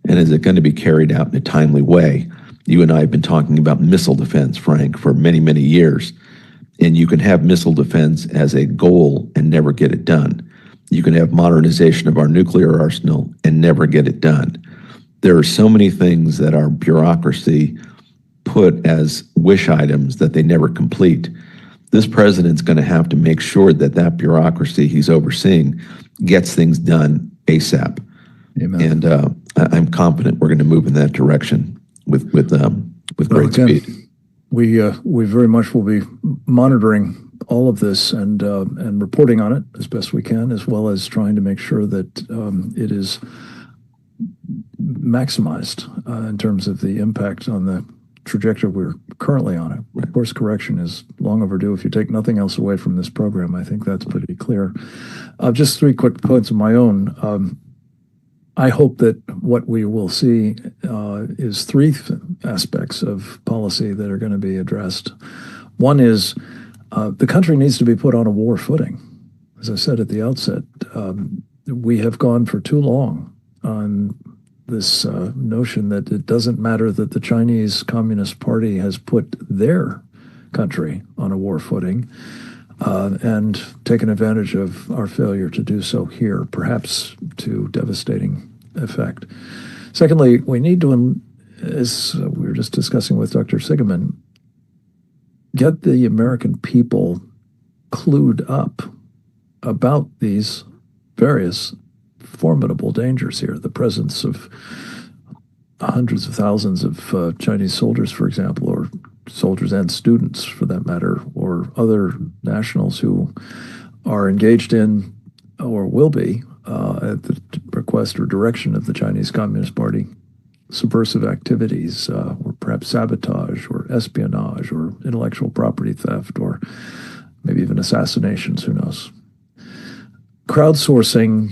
and is it going to be carried out in a timely way? You and I have been talking about missile defense, Frank, for many, many years, and you can have missile defense as a goal and never get it done. You can have modernization of our nuclear arsenal and never get it done. There are so many things that our bureaucracy put as wish items that they never complete. This president's going to have to make sure that bureaucracy he's overseeing gets things done ASAP. Amen. And I'm confident we're going to move in that direction with great speed. We very much will be monitoring all of this and reporting on it as best we can, as well as trying to make sure that it is maximized in terms of the impact on the trajectory we're currently on it. Right. Course correction is long overdue. If you take nothing else away from this program, I think that's pretty clear. Just 3 quick points of my own. I hope that what we will see is 3 aspects of policy that are going to be addressed. One is the country needs to be put on a war footing. As I said at the outset, we have gone for too long on this notion that it doesn't matter that the Chinese Communist Party has put their country on a war footing and taken advantage of our failure to do so here, perhaps to devastating effect. Secondly, we need to, as we were just discussing with Dr. Sigeman, get the American people clued up about these various formidable dangers here. The presence of hundreds of thousands of Chinese soldiers, for example, or soldiers and students for that matter, or other nationals who are engaged in or will be at the request or direction of the Chinese Communist Party, subversive activities, or perhaps sabotage or espionage or intellectual property theft or maybe even assassinations, who knows. Crowdsourcing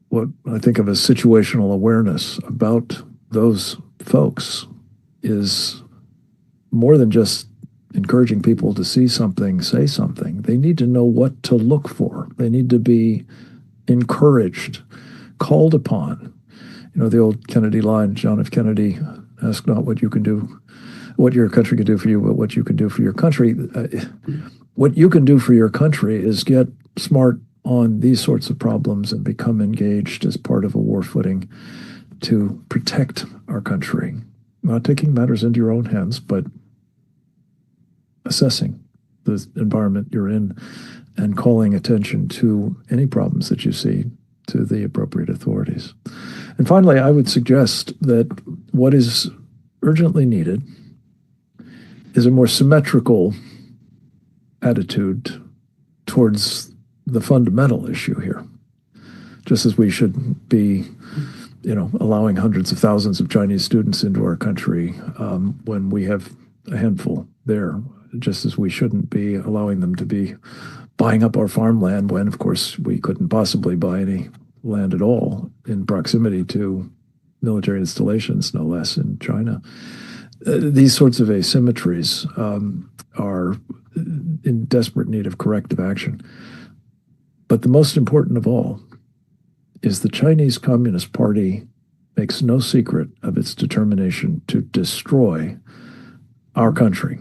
what I think of as situational awareness about those folks is more than just encouraging people to see something, say something. They need to know what to look for. They need to be encouraged, called upon. You know, the old Kennedy line, John F. Kennedy, ask not what you can do, what your country can do for you, but what you can do for your country. What you can do for your country is get smart on these sorts of problems and become engaged as part of a war footing to protect our country. Not taking matters into your own hands, but assessing the environment you're in and calling attention to any problems that you see to the appropriate authorities. And finally, I would suggest that what is urgently needed is a more symmetrical attitude towards the fundamental issue here. Just as we should be, allowing hundreds of thousands of Chinese students into our country when we have a handful there, just as we shouldn't be allowing them to be buying up our farmland when, of course, we couldn't possibly buy any land at all in proximity to military installations, no less, in China. These sorts of asymmetries are in desperate need of corrective action. But the most important of all is the Chinese Communist Party makes no secret of its determination to destroy our country,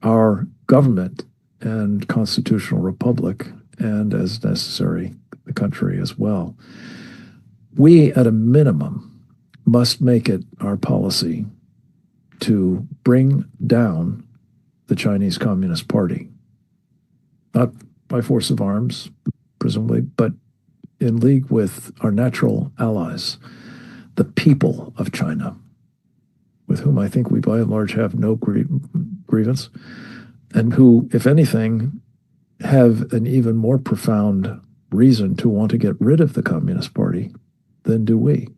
our government and constitutional republic, and as necessary, the country as well. We, at a minimum, must make it our policy to bring down the Chinese Communist Party, not by force of arms, presumably, but in league with our natural allies, the people of China, with whom I think we by and large have no grievance, and who, if anything, have an even more profound reason to want to get rid of the Communist Party than do we.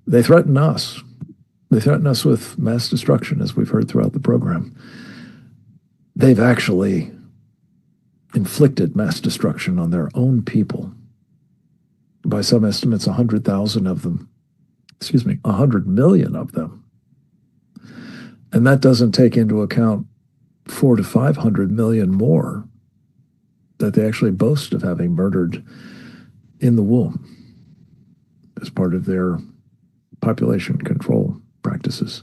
They threaten us. They threaten us with mass destruction, as we've heard throughout the program. They've actually inflicted mass destruction on their own people. By some estimates, 100,000 of them, 100 million of them. And that doesn't take into account 400 to 500 million more that they actually boast of having murdered in the womb as part of their population control practices.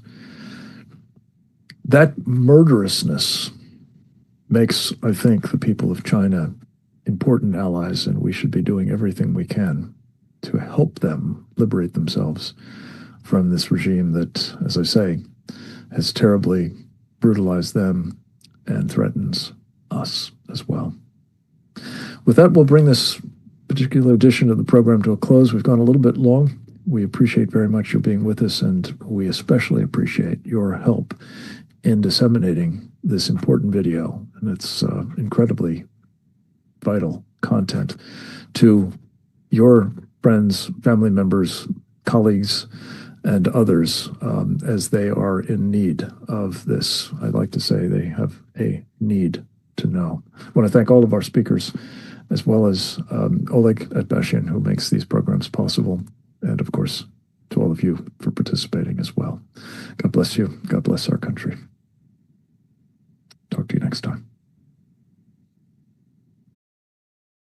That murderousness makes, I think, the people of China important allies, and we should be doing everything we can to help them liberate themselves from this regime that, as I say, has terribly brutalized them and threatens us as well. With that, we'll bring this particular edition of the program to a close. We've gone a little bit long. We appreciate very much your being with us, and we especially appreciate your help in disseminating this important video, and it's incredibly vital content to your friends, family members, colleagues, and others as they are in need of this. I'd like to say they have a need to know. I want to thank all of our speakers, as well as Oleg Atbashian, who makes these programs possible, and of course, to all of you for participating as well. God bless you. God bless our country. Talk to you next time.